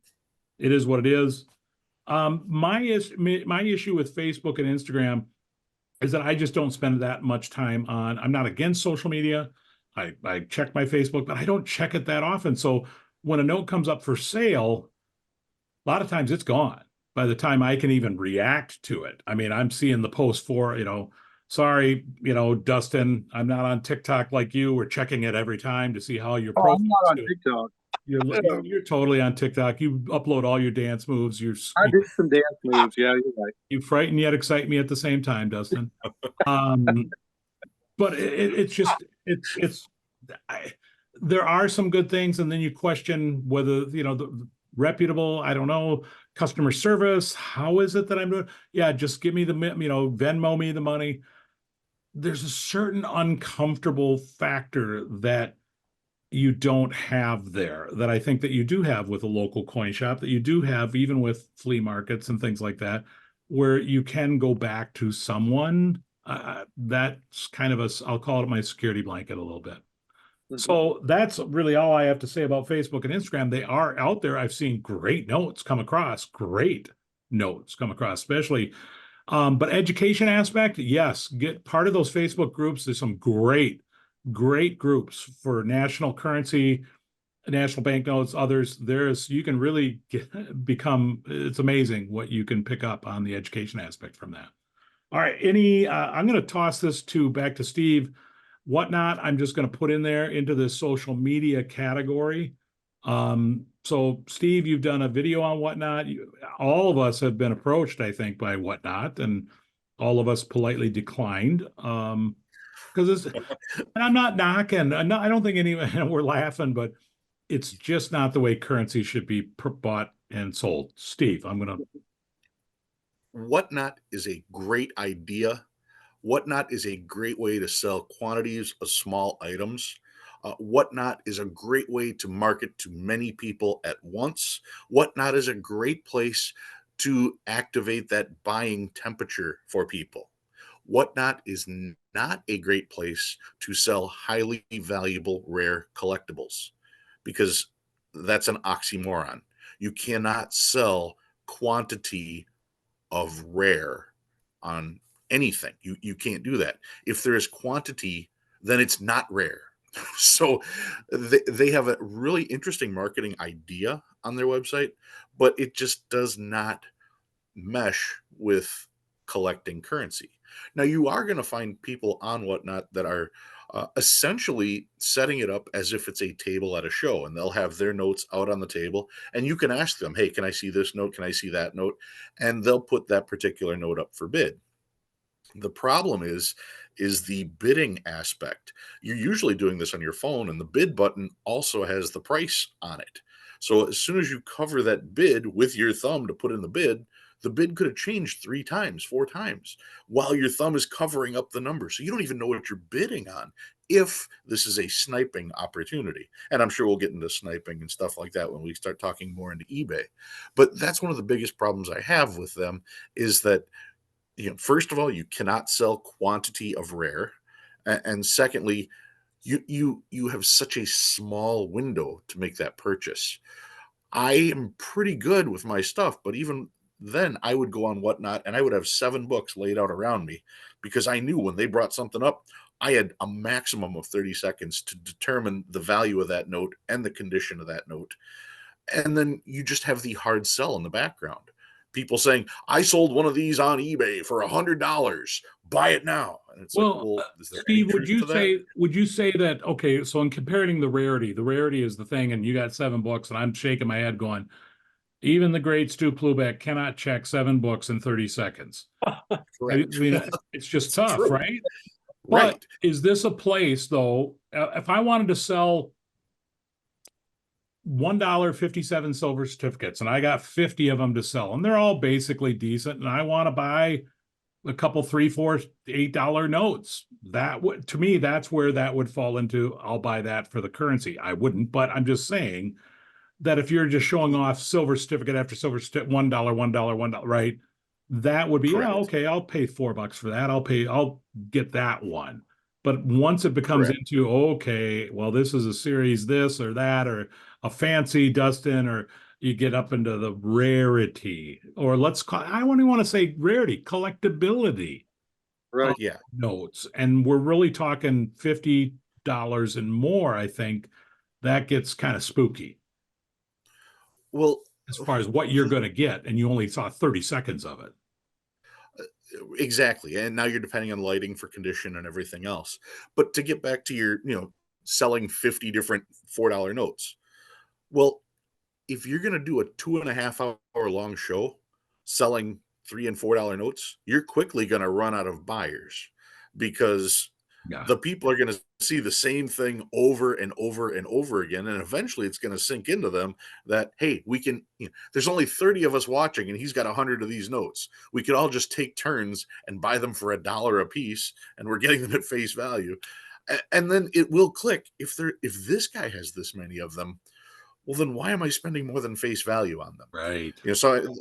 it is what it is. My issue with Facebook and Instagram is that I just don't spend that much time on. I'm not against social media. I check my Facebook, but I don't check it that often. So when a note comes up for sale, a lot of times it's gone by the time I can even react to it. I mean, I'm seeing the post for, sorry, Dustin, I'm not on TikTok like you. We're checking it every time to see how your Oh, I'm not profile's on doing. TikTok. You're totally on TikTok. You upload all your dance moves. I do some dance moves. Yeah, you're right. You frighten yet excite me at the same time, Dustin. But it's just I, there are some good things, and then you question whether the reputable. I don't know, customer service. How is it that I'm doing? Yeah, just give me the Venmo me the money. There's a certain uncomfortable factor that you don't have there that I think that you do have with a local coin shop, that you do have even with flea markets and things like that, where you can go back to someone. That's kind of I'll call it my security blanket a little bit. So that's really all I have to say about Facebook and Instagram. They are out there. I've seen great notes come across, especially. But education aspect, yes, get part of those Facebook groups. There's some great groups for national currency, national banknotes, others. You can really become, it's amazing what you can pick up on the education aspect from that. All right, I'm going to toss this back to Steve. Whatnot, I'm just going to put in there into the social media category. So Steve, you've done a video on Whatnot. All of us have been approached, I think, by Whatnot, and all of us politely declined. Because and I'm not knocking. I don't think anyone, we're laughing, but it's just not the way currency should be bought and sold. Steve, I'm going to. Whatnot is a great idea. Whatnot is a great way to sell quantities of small items. Whatnot is a great way to market to many people at once. Whatnot is a great place to activate that buying temperature for people. Whatnot is not a great place to sell highly valuable rare collectibles because that's an oxymoron. You cannot sell quantity of rare on anything. You can't do that. If there is quantity, then it's not rare. So they have a really interesting marketing idea on their website, but it just does not mesh with collecting currency. Now, you are going to find people on Whatnot that are essentially setting it up as if it's a table at a show, and they'll have their notes out on the table, and you can ask them, hey, can I see this note? Can I see that note? And they'll put that particular note up for bid. The problem is the bidding aspect. You're usually doing this on your phone, and the bid button also has the price on it. So as soon as you cover that bid with your thumb to put in the bid could have changed 3 times, 4 times while your thumb is covering up the number. So you don't even know what you're bidding on if this is a sniping opportunity. And I'm sure we'll get into sniping and stuff like that when we start talking more into eBay. But that's one of the biggest problems I have with them is that, first of all, you cannot sell quantity of rare. And secondly, you have such a small window to make that purchase. I am pretty good with my stuff, but even then I would go on Whatnot and I would have 7 books laid out around me because I knew when they brought something up, I had a maximum of 30 seconds to determine the value of that note and the condition of that note. And then you just have the hard sell in the background. People saying, I sold one of these on eBay for $100. Buy it now. And it's like, well, is there any Steve, truth to that? would you say that, okay, so in comparing the rarity is the thing, and you got 7 books, and I'm shaking my head going, even the great Stu Plubeck cannot check 7 books in 30 seconds. I Correct. mean, it's just tough, true. right? Right. But is this a place, though, if I wanted to sell $1.57 silver certificates, and I got 50 of them to sell, and they're all basically decent, and I want to buy a couple $3, $4, $8 notes. That would, to me, that's where that would fall into. I'll buy that for the currency. I wouldn't, but I'm just saying that if you're just showing off silver certificate after silver certificate, $1, $1, $1, right? That would be, Correct. yeah, okay, I'll pay $4 for that. I'll get that one. But once it becomes Correct. into, okay, well, this is a series, this or that, or a fancy Dustin, or you get up into the rarity, or I don't even want to say rarity, collectability Right. Yeah. notes. And we're really talking $50 and more, I think. That gets kind of spooky Well, as far as what you're going to get, and you only saw 30 seconds of it. exactly. And now you're depending on lighting for condition and everything else. But to get back to your, selling 50 different $4 notes. Well, if you're going to do a 2.5 hour long show selling $3 and $4 notes, you're quickly going to run out of buyers because Yeah. the people are going to see the same thing over and over and over again. And eventually it's going to sink into them that, hey, we can, there's only 30 of us watching and he's got 100 of these notes. We could all just take turns and buy them for $1 a piece and we're getting them at face value. And then it will click. If this guy has this many of them, well, then why am I spending more than face value on them? Right. So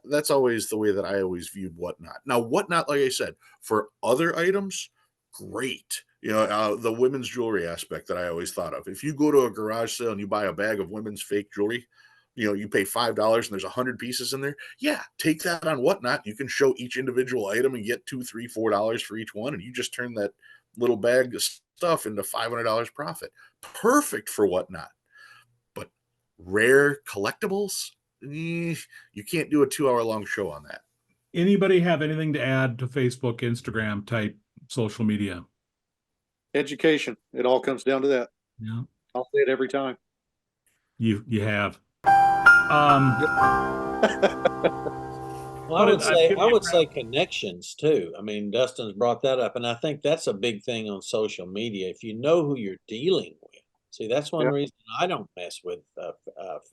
that's always the way that I always viewed Whatnot. Now, Whatnot, like I said, for other items, great. The women's jewelry aspect that I always thought of. If you go to a garage sale and you buy a bag of women's fake jewelry, you pay $5 and there's 100 pieces in there. Yeah, take that on Whatnot. You can show each individual item and get $2, $3, $4 for each one, and you just turn that little bag of stuff into $500 profit. Perfect for Whatnot. But rare collectibles, you can't do a 2-hour long show on that. Anybody have anything to add to Facebook, Instagram type social media? Education. It all comes down to that. Yeah. I'll say it every time. You have. Well, I would say connections too. I mean, Dustin's brought that up, and I think that's a big thing on social media. If you know who you're dealing with, see, that's one reason I don't mess with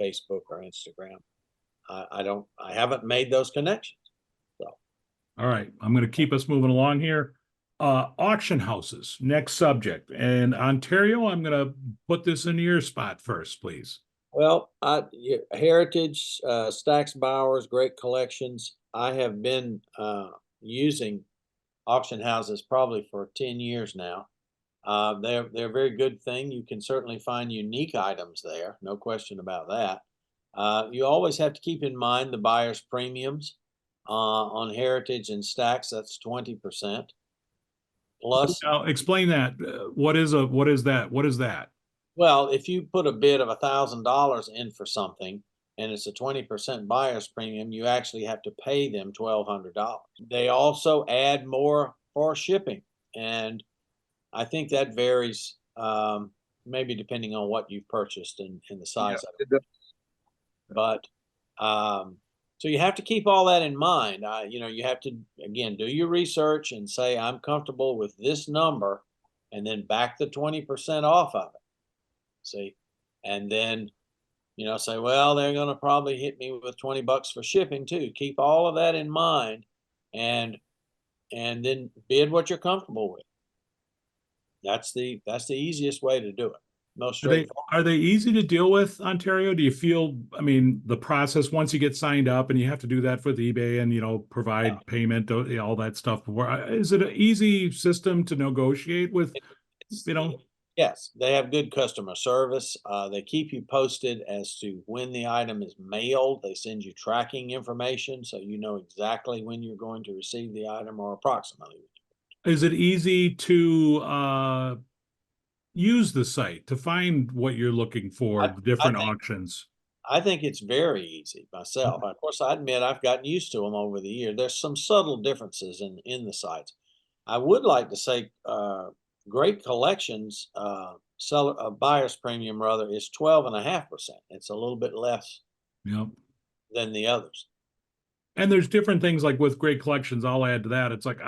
Facebook or Instagram. I haven't made those connections. So, All right, I'm going to keep us moving along here. Auction houses, next subject. And Ontario, I'm going to put this in your spot first, please. well, Heritage, Stax Bowers, great collections. I have been using auction houses probably for 10 years now. They're a very good thing. You can certainly find unique items there, no question about that. You always have to keep in mind the buyer's premiums on Heritage and Stax. That's 20%. Plus, Now, explain that. What is that? What is that? well, if you put a bid of $1,000 in for something and it's a 20% buyer's premium, you actually have to pay them $1,200. They also add more for shipping, and I think that varies, maybe depending on what you've purchased and the size of it. But so you have to keep all that in mind. You have to, again, do your research and say, I'm comfortable with this number, and then back the 20% off of it. See, and then Say, well, they're going to probably hit me with $20 for shipping too. Keep all of that in mind, and then bid what you're comfortable with. That's the easiest way to do it. Most straightforward. Are they easy to deal with, Ontario? Do you feel, I mean, the process once you get signed up and you have to do that with eBay and, provide payment, all that stuff before, is it an easy system to negotiate with, Yes, they have good customer service. They keep you posted as to when the item is mailed. They send you tracking information so you know exactly when you're going to receive the item, or approximately. Is it easy to use the site to find what you're looking for, the different auctions? I think it's very easy myself. Of course, I admit I've gotten used to them over the year. There's some subtle differences in the sites. I would like to say Great Collections seller buyer's premium rather is 12.5%. It's a little bit less Yep. than the others. And there's different things like with Great Collections. I'll add to that. It's like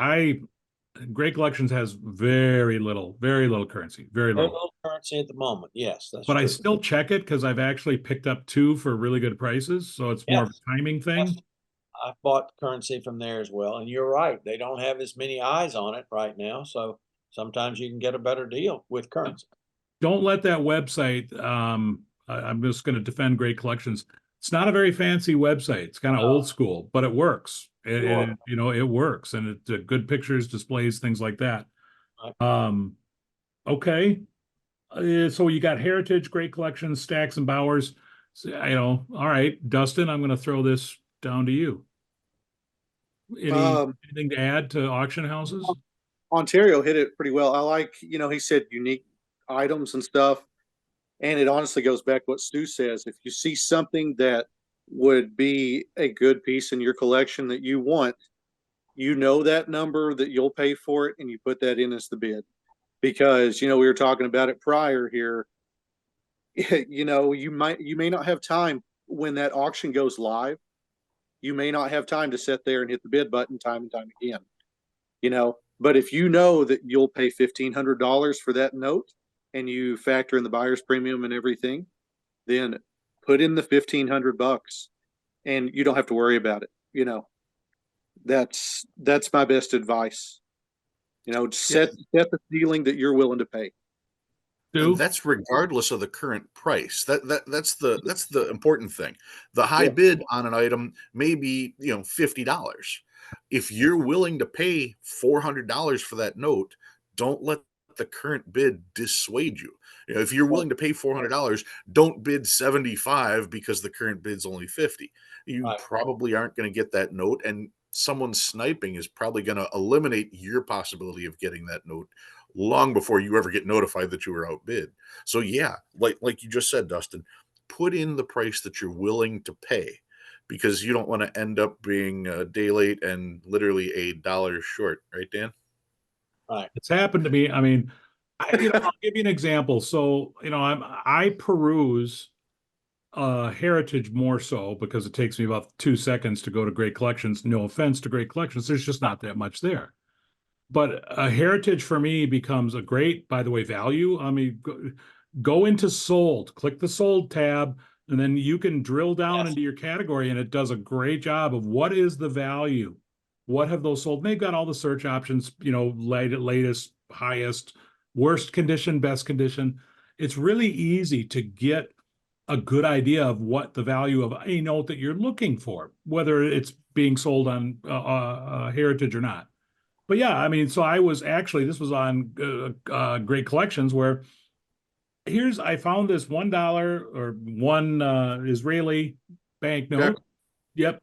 Great Collections has very little currency, very Very little. little currency at the moment. Yes, that's But true. I still check it because I've actually picked up two for really good prices. So it's more of Yes. a timing thing. Yes. I've bought currency from there as well. And you're right. They don't have as many eyes on it right now. So sometimes you can get a better deal with currency. Don't let that website, I'm just going to defend Great Collections. It's not a very fancy website. It's kind of old school, but it works. Sure. It works, and it good pictures, displays, things like that. Right. Okay. So you got Heritage, Great Collections, Stacks and Bowers. So, all right, Dustin, I'm going to throw this down to you. Anything to add to auction houses? Ontario hit it pretty well. I like, he said unique items and stuff. And it honestly goes back to what Stu says. If you see something that would be a good piece in your collection that you want, that number that you'll pay for it, and you put that in as the bid. Because, we were talking about it prior here. You may not have time when that auction goes live. You may not have time to sit there and hit the bid button time and time again. But if you know that you'll pay $1,500 for that note, and you factor in the buyer's premium and everything, then put in the $1,500 and you don't have to worry about it. That's my best advice. Set the ceiling that you're willing to pay. And that's regardless of the current price. That's the important thing. The high bid on an item may be, $50. If you're willing to pay $400 for that note, don't let the current bid dissuade you. If you're willing to pay $400, don't bid 75 because the current bid's only 50. You probably aren't going to get that note, and someone sniping is probably going to eliminate your possibility of getting that note long before you ever get notified that you were outbid. So yeah, like you just said, Dustin, put in the price that you're willing to pay, because you don't want to end up being a day late and literally $1 short, right, Dan? Right. It's happened to me. I mean, I'll give you an example. So, I peruse Heritage more so because it takes me about 2 seconds to go to Great Collections. No offense to Great Collections, there's just not that much there. But a Heritage for me becomes a great, by the way, value. I mean, go into sold, click the sold tab, and then you can drill down into your category, and it does a great job of what is the value. What have those sold? And they've got all the search options, latest, highest, worst condition, best condition. It's really easy to get a good idea of what the value of a note that you're looking for, whether it's being sold on Heritage or not. But yeah, I mean, so this was on Great Collections, where I found this $1 or one Israeli banknote. Yep.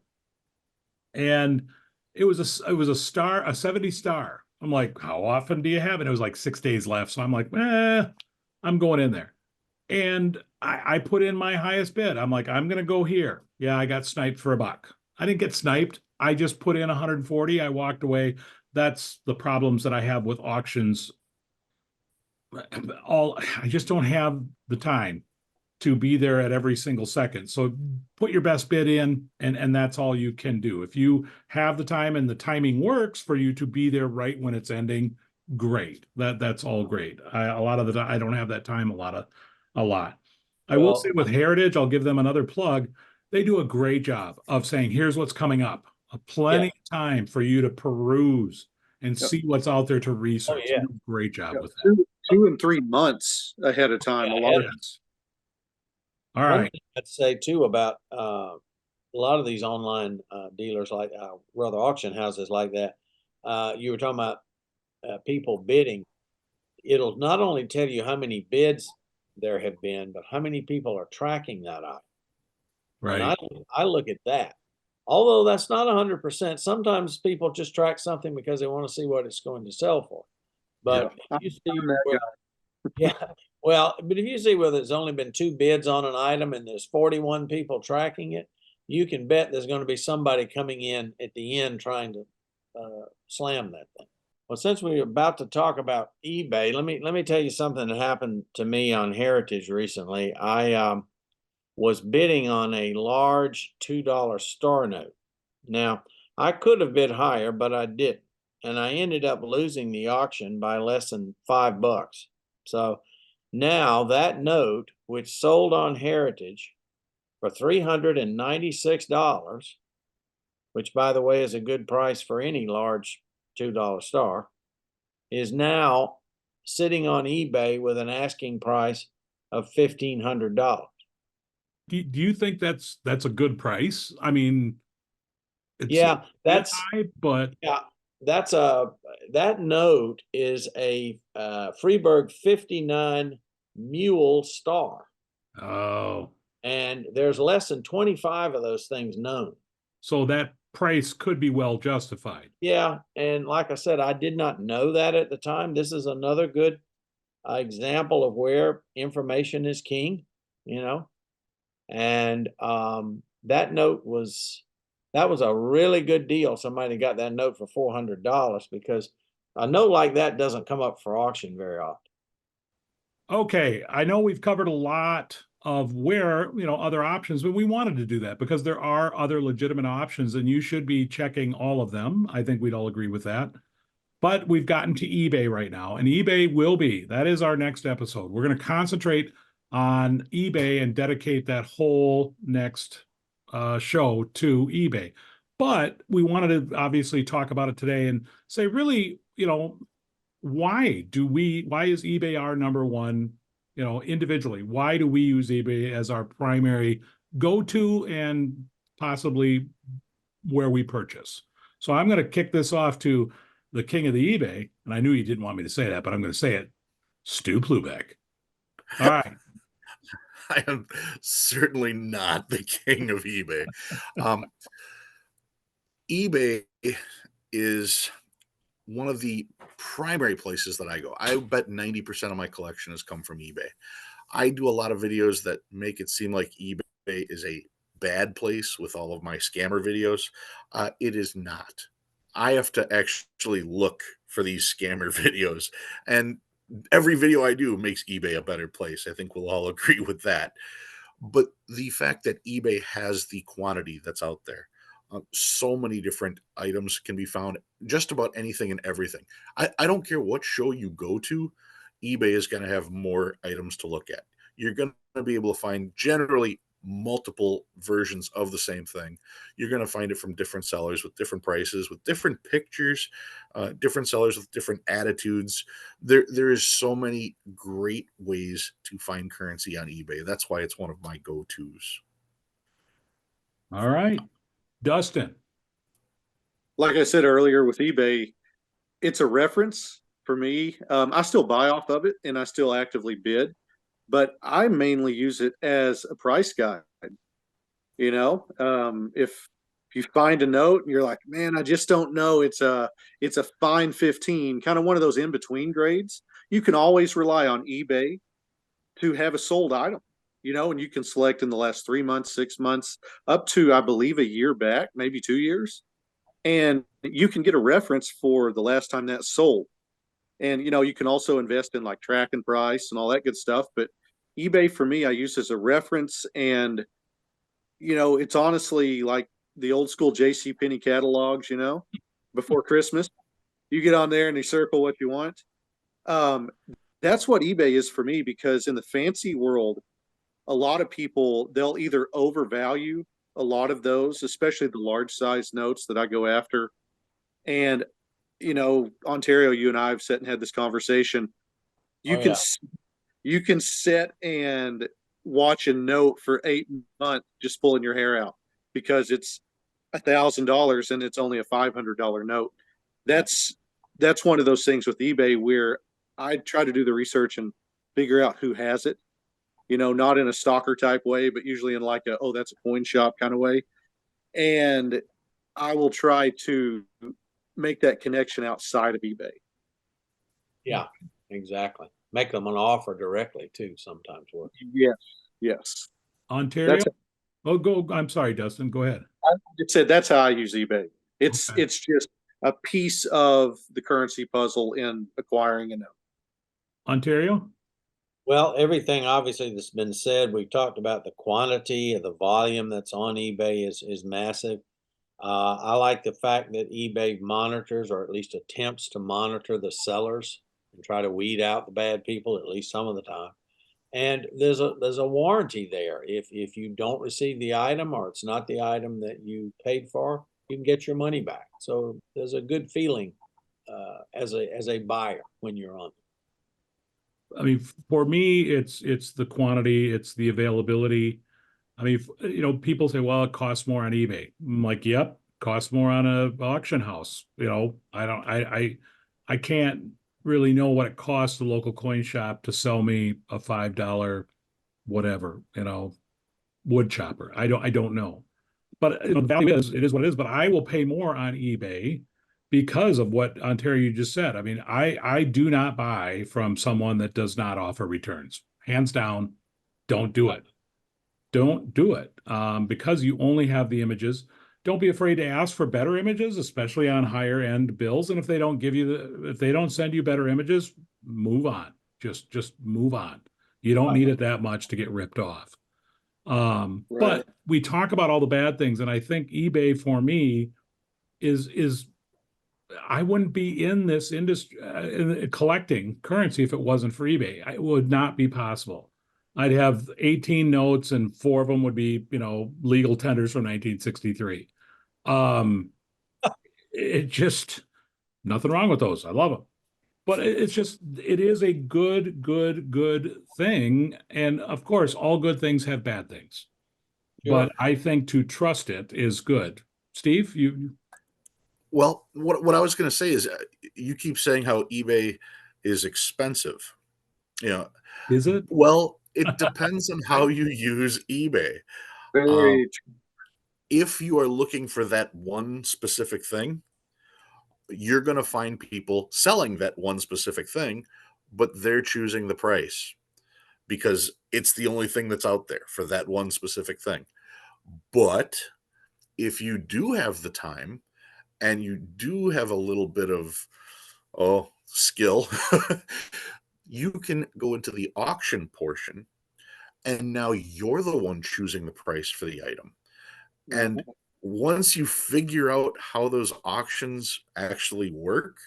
And it was a 70 star. I'm like, how often do you have it? It was like 6 days left. So I'm like, I'm going in there. And I put in my highest bid. I'm like, I'm going to go here. Yeah, I got sniped for $1. I didn't get sniped. I just put in 140. I walked away. That's the problems that I have with auctions. I just don't have the time to be there at every single second. So put your best bid in, and that's all you can do. If you have the time and the timing works for you to be there right when it's ending, great. That's all great. A lot of the time I don't have that time a lot. I will Well, say with Heritage, I'll give them another plug. They do a great job of saying, here's what's coming up. Plenty yeah. of time for you to peruse and Yep. see what's out there to Oh, research. They yeah. do a great job Yep. with that. 2 and 3 months ahead of time. A Yeah, lot of Yes. All one right. thing I'd say too about a lot of these online dealers, like rather auction houses like that, you were talking about people bidding. It'll not only tell you how many bids there have been, but how many people are tracking that item. And Right. I look at that. Although that's not 100%, sometimes people just track something because they want to see what it's going to sell for. But yeah. if you see I'm that where, yeah, well, but if you see where there's only been 2 bids on an item and there's 41 people tracking it, you can bet there's going to be somebody coming in at the end trying to slam that thing. Well, since we're about to talk about eBay, let me tell you something that happened to me on Heritage recently. I was bidding on a large $2 star note. Now, I could have bid higher, but I didn't. And I ended up losing the auction by less than $5. So now that note, which sold on Heritage for $396, which by the way is a good price for any large $2 star, is now sitting on eBay with an asking price of $1,500. Do you think that's a good price? I mean, it's a Yeah, bit that's high, but yeah, that's a that note is a Freeburg 59 Mule Star, oh, and there's less than 25 of those things known. so that price could be well justified. Yeah, and like I said, I did not know that at the time. This is another good example of where information is king, you know. And that was a really good deal. Somebody got that note for $400 because a note like that doesn't come up for auction very often. Okay, I know we've covered a lot of where, other options, but we wanted to do that because there are other legitimate options and you should be checking all of them. I think we'd all agree with that. But we've gotten to eBay right now, and that is our next episode. We're going to concentrate on eBay and dedicate that whole next show to eBay. But we wanted to obviously talk about it today and say, really, why is eBay our number one, individually? Why do we use eBay as our primary go-to and possibly where we purchase? So I'm going to kick this off to the king of the eBay, and I knew you didn't want me to say that, but I'm going to say it, Stu Plubeck. All right. I am certainly not the king of eBay. eBay is one of the primary places that I go. I bet 90% of my collection has come from eBay. I do a lot of videos that make it seem like eBay is a bad place with all of my scammer videos. It is not. I have to actually look for these scammer videos, and every video I do makes eBay a better place. I think we'll all agree with that. But the fact that eBay has the quantity that's out there, so many different items can be found, just about anything and everything. I don't care what show you go to, eBay is going to have more items to look at. You're going to be able to find generally multiple versions of the same thing. You're going to find it from different sellers with different prices, with different pictures, different sellers with different attitudes. There is so many great ways to find currency on eBay. That's why it's one of my go-tos. All right. Dustin. Like I said earlier with eBay, it's a reference for me. I still buy off of it and I still actively bid, but I mainly use it as a price guide. If you find a note and you're like, man, I just don't know, it's a fine 15, kind of one of those in between grades. You can always rely on eBay to have a sold item, and you can select in the last 3 months, 6 months, up to I believe a year back, maybe 2 years, and you can get a reference for the last time that sold. And you can also invest in like tracking price and all that good stuff. But eBay for me, I use as a reference, and it's honestly like the old school JC Penney catalogs. Before Christmas, you get on there and you circle what you want. Um, that's what eBay is for me, because in the fancy world, a lot of people, they'll either overvalue a lot of those, especially the large size notes that I go after. And, Ontario, you and I have sat and had this conversation. You Oh can yeah. you can sit and watch a note for 8 months just pulling your hair out because it's $1,000 and it's only a $500 note. That's one of those things with eBay where I try to do the research and figure out who has it. Not in a stalker type way, but usually in like a, oh, that's a coin shop kind of way. And I will try to make that connection outside of eBay. Yeah, exactly. Make them an offer directly too. Sometimes works. Yes, yes. Ontario? That's Oh, go. I'm sorry, Dustin. Go ahead. I just said that's how I use eBay. It's Okay. it's just a piece of the currency puzzle in acquiring a note. Ontario? Well, everything obviously that's been said, we've talked about the quantity of the volume that's on eBay is massive. I like the fact that eBay monitors, or at least attempts to monitor, the sellers and try to weed out the bad people at least some of the time. And there's a warranty there. If you don't receive the item or it's not the item that you paid for, you can get your money back. So there's a good feeling as a buyer when you're on. I mean, for me, it's the quantity, it's the availability. I mean, people say, well, it costs more on eBay. I'm like, yep, costs more on a auction house. I can't really know what it costs the local coin shop to sell me a $5 whatever, wood chopper. I don't know. But the value is, it is what it is. But I will pay more on eBay because of what Ontario you just said. I mean, I do not buy from someone that does not offer returns. Hands down, don't do it. Don't do it because you only have the images. Don't be afraid to ask for better images, especially on higher end bills. And if they don't if they don't send you better images, move on. Just move on. You don't need it that much to get ripped off. Right. But we talk about all the bad things, and I think eBay for me is I wouldn't be in this industry collecting currency if it wasn't for eBay. It would not be possible. I'd have 18 notes, and 4 of them would be, legal tenders from 1963. It just nothing wrong with those. I love them. But it is a good thing. And of course, all good things have bad things. Sure. But I think to trust it is good. Steve, Well, what I was going to say is, you keep saying how eBay is expensive. is it? Well, it depends on how you use eBay. Very If you are looking for that one specific thing, you're going to find people selling that one specific thing, but they're choosing the price because it's the only thing that's out there for that one specific thing. But if you do have the time and you do have a little bit of skill, you can go into the auction portion, and now you're the one choosing the price for the item. And once you figure out how those auctions actually work,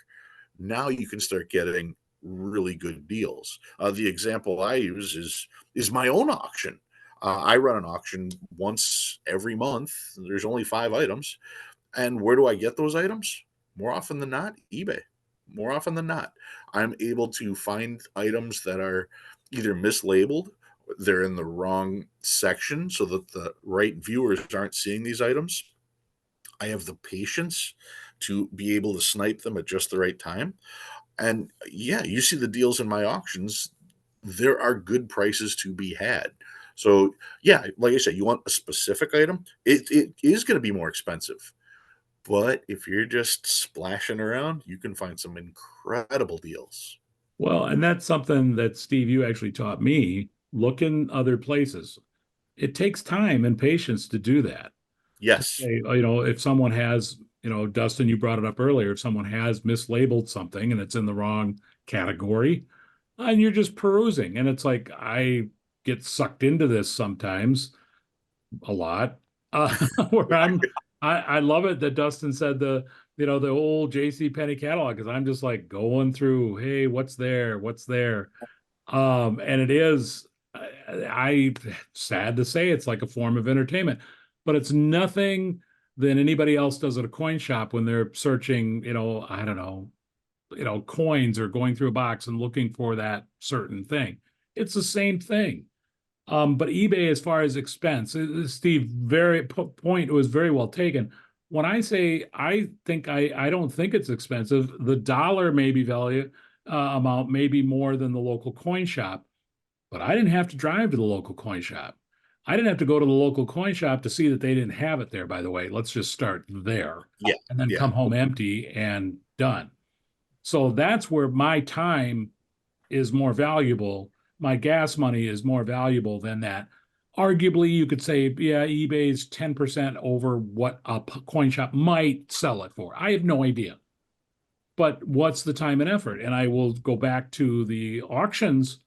now you can start getting really good deals. The example I use is my own auction. I run an auction once every month. There's only 5 items. And where do I get those items? More often than not, eBay. More often than not, I'm able to find items that are either mislabeled, they're in the wrong section so that the right viewers aren't seeing these items. I have the patience to be able to snipe them at just the right time. And yeah, you see the deals in my auctions, there are good prices to be had. So yeah, like I said, you want a specific item, it is going to be more expensive. But if you're just splashing around, you can find some incredible deals. Well, and that's something that Steve, you actually taught me. Look in other places. It takes time and patience to do that. Yes. Okay, if someone has, Dustin, you brought it up earlier, if someone has mislabeled something and it's in the wrong category, and you're just perusing, and it's like I get sucked into this sometimes a lot, where I love it that Dustin said the old JC Penney catalog, because I'm just like going through, hey, what's there? And it is, I sad to say it's like a form of entertainment, but it's nothing than anybody else does at a coin shop when they're searching, I don't know, coins or going through a box and looking for that certain thing. It's the same thing. But eBay, as far as expense, Steve, very point was very well taken. When I say I don't think it's expensive, the dollar maybe value amount may be more than the local coin shop, but I didn't have to drive to the local coin shop. I didn't have to go to the local coin shop to see that they didn't have it there, by the way. Let's just start there Yeah, and then yeah. come home empty and done. So that's where my time is more valuable. My gas money is more valuable than that. Arguably, you could say, yeah, eBay's 10% over what a coin shop might sell it for. I have no idea. But what's the time and effort? And I will go back to the auctions,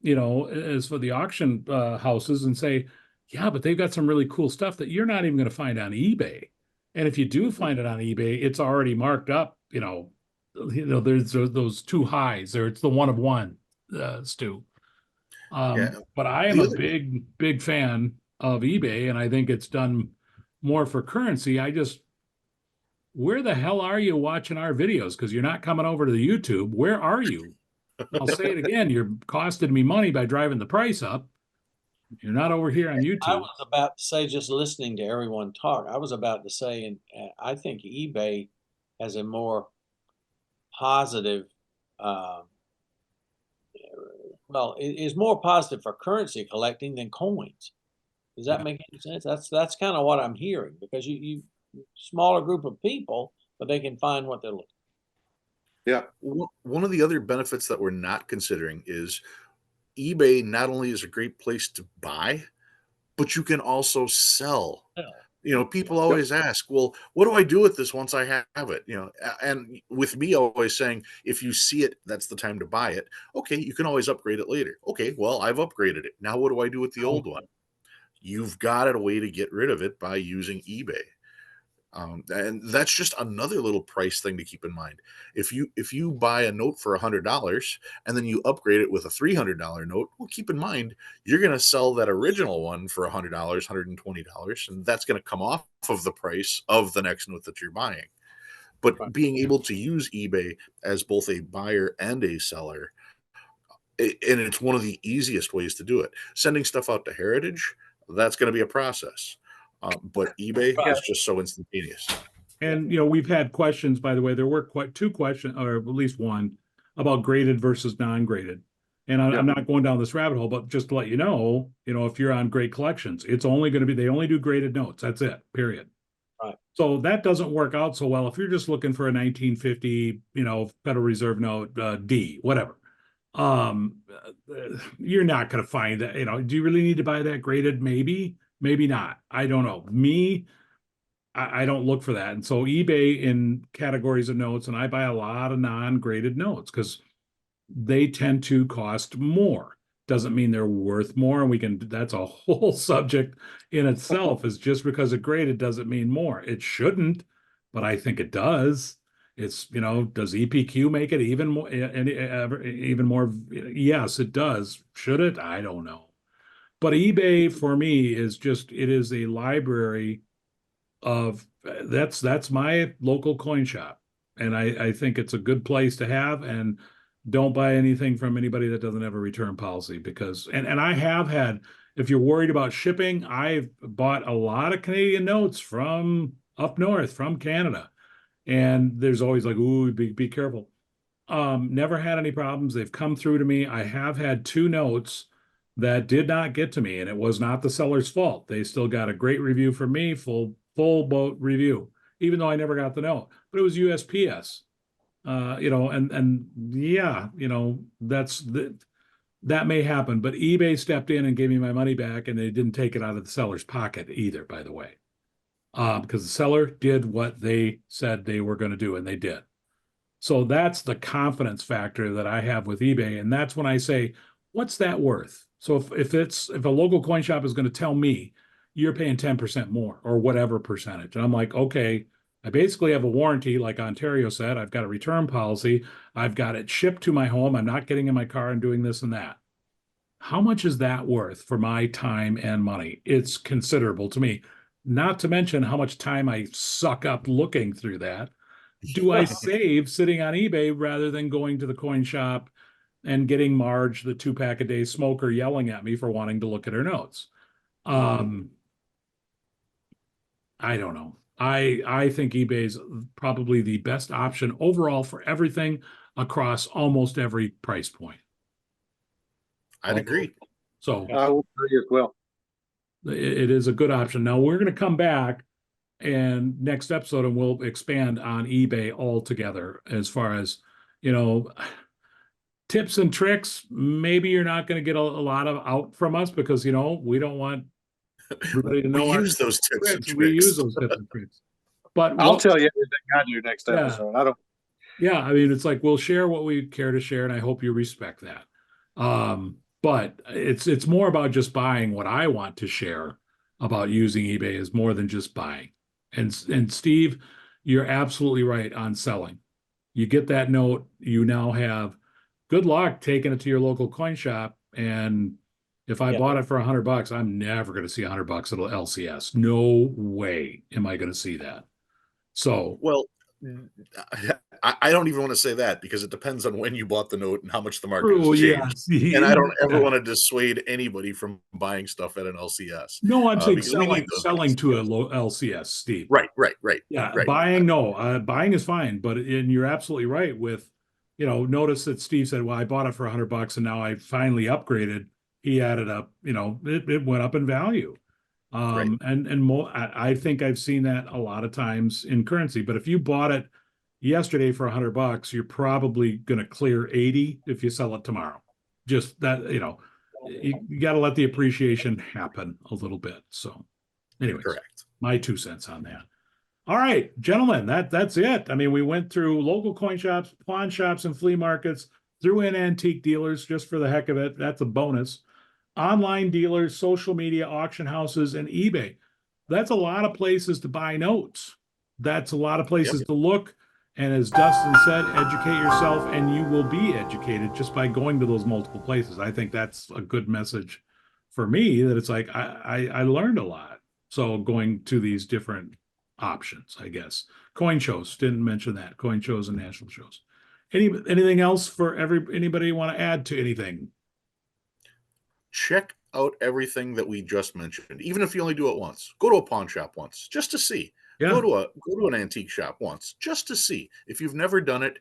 as for the auction houses and say, yeah, but they've got some really cool stuff that you're not even going to find on eBay. And if you do find it on eBay, it's already marked up, there's those two highs there. It's the one of one, Stu. Yeah. But I am The a other, big fan of eBay, and I think it's done more for currency. Where the hell are you watching our videos? Because you're not coming over to the YouTube. Where are you? I'll say it again. You're costing me money by driving the price up. You're not over here on I YouTube. was about to say, just listening to everyone talk, I was about to say, and I think eBay has a more positive, uh, well, it is more positive for currency collecting than coins. Does that make any sense? That's kind of what I'm hearing, because you smaller group of people, but they can find what they're looking. Yeah. one of the other benefits that we're not considering is eBay not only is a great place to buy, but you can also sell. People always ask, well, what do I do with this once I have it? And with me always saying, if you see it, that's the time to buy it. Okay, you can always upgrade it later. Okay, well, I've upgraded it. Now what do I do with the old one? You've got a way to get rid of it by using eBay. And that's just another little price thing to keep in mind. If you buy a note for $100 and then you upgrade it with a $300 note, well, keep in mind you're going to sell that original one for $100, $120, and that's going to come off of the price of the next note that you're buying. But Right. being able to use eBay as both a buyer and a seller, and it's one of the easiest ways to do it. Sending stuff out to Heritage, that's going to be a process. But eBay Right. is just so instantaneous. And we've had questions, by the way. There were quite two questions, or at least one, about graded versus non-graded. And I'm not going down this rabbit hole, but just to let you know, if you're on Great Collections, it's only going to be, they only do graded notes. That's it, period. Right. So that doesn't work out so well if you're just looking for a 1950, Federal Reserve note, D, whatever. You're not going to find that. Do you really need to buy that graded? Maybe not. I don't know. I don't look for that. And so eBay in categories of notes, and I buy a lot of non-graded notes because they tend to cost more. Doesn't mean they're worth more. And that's a whole subject in itself, is just because it's graded doesn't mean more. It shouldn't, but I think it does. It's, does EPQ make it even more, even more? Yes, it does. Should it? I don't know. But eBay for me it is a library of that's my local coin shop. And I think it's a good place to have, and don't buy anything from anybody that doesn't have a return policy, because and I have had, if you're worried about shipping, I've bought a lot of Canadian notes from up north, from Canada. And there's always like, ooh, be careful. Never had any problems. They've come through to me. I have had two notes that did not get to me, and it was not the seller's fault. They still got a great review from me, full boat review, even though I never got the note. But it was USPS. And yeah, that may happen. But eBay stepped in and gave me my money back, and they didn't take it out of the seller's pocket either, by the way, because the seller did what they said they were going to do, and they did. So that's the confidence factor that I have with eBay. And that's when I say, what's that worth? So if a local coin shop is going to tell me you're paying 10% more or whatever percentage, and I'm like, okay, I basically have a warranty, like Ontario said, I've got a return policy, I've got it shipped to my home, I'm not getting in my car and doing this and that. how much is that worth for my time and money? It's considerable to me. Not to mention how much time I suck up looking through that. Do I save sitting on eBay rather than going to the coin shop and getting Marge, the 2-pack a day smoker, yelling at me for wanting to look at her notes? I don't know. I think eBay is probably the best option overall for everything across almost every price point. I'd agree. So I will agree as well. it is a good option. Now we're going to come back and next episode and we'll expand on eBay altogether as far as, tips and tricks. Maybe you're not going to get a lot of out from us because, we don't want everybody to know We use those tips and We use tricks. those tips and tricks. But I'll tell you everything I do next Yeah. episode. I don't. Yeah, I mean, it's like we'll share what we care to share, and I hope you respect that. But it's more about just buying what I want to share about using eBay is more than just buying. And Steve, you're absolutely right on selling. You get that note, you now have good luck taking it to your local coin shop. And if I bought it for $100, I'm never going to see $100 at LCS. No way am I going to see that. So, well, I don't even want to say that because it depends on when you bought the note and how much the market has changed. yes. And I don't ever want to dissuade anybody from buying stuff at an LCS. No, I'm saying because we need those selling to a LCS. LCS, Steve. Right. Yeah, right. buying, no, buying is fine, but you're absolutely right with, notice that Steve said, well, I bought it for $100 and now I finally upgraded. He added up, it went up in value. Right. And more, I think I've seen that a lot of times in currency, but if you bought it yesterday for $100, you're probably going to clear 80 if you sell it tomorrow. Just that, you got to let the appreciation happen a little bit. So anyways, Correct. My 2 cents on that. All right, gentlemen, that's it. I mean, we went through local coin shops, pawn shops, and flea markets, threw in antique dealers just for the heck of it. That's a bonus. Online dealers, social media, auction houses, and eBay. That's a lot of places to buy notes. That's a lot of places to look. And as Dustin said, educate yourself and you will be educated just by going to those multiple places. I think that's a good message for me, that it's like I learned a lot. So going to these different options, I guess. Coin shows, didn't mention that. Coin shows and national shows. Anything else for anybody want to add to anything? Check out everything that we just mentioned. Even if you only do it once, go to a pawn shop once just to see. Yeah. Go to an antique shop once just to see. If you've never done it,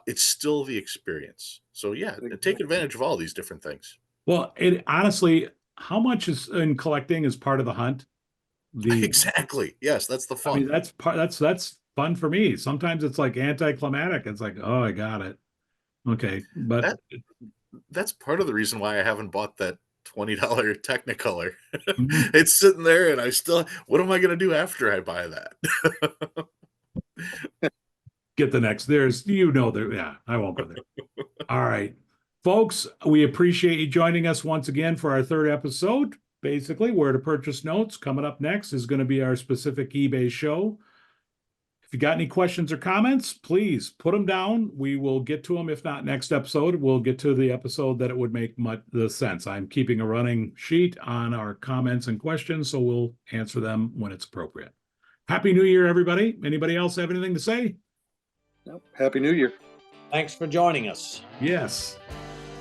it's still the experience. So yeah, take advantage of all these different things. Well, honestly, how much is in collecting is part of the hunt? Exactly. Yes, that's the fun. I mean, that's fun for me. Sometimes it's like anticlimactic. It's like, oh, I got it. Okay, but that's part of the reason why I haven't bought that $20 Technicolor. It's sitting there and what am I going to do after I buy that? Get the next, yeah, I won't go there. All right, folks, we appreciate you joining us once again for our 3rd episode. Basically, where to purchase notes. Coming up next is going to be our specific eBay show. If you got any questions or comments, please put them down. We will get to them. If not next episode, we'll get to the episode that it would make the sense. I'm keeping a running sheet on our comments and questions, so we'll answer them when it's appropriate. Happy New Year, everybody. Anybody else have anything to say? Nope. Happy New Year. Thanks for joining us. Yes.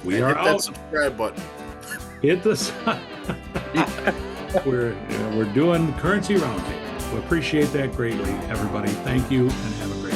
We And are hit out. that subscribe button. Hit this. We're doing Currency Roundtable. We appreciate that greatly, everybody. Thank you and have a great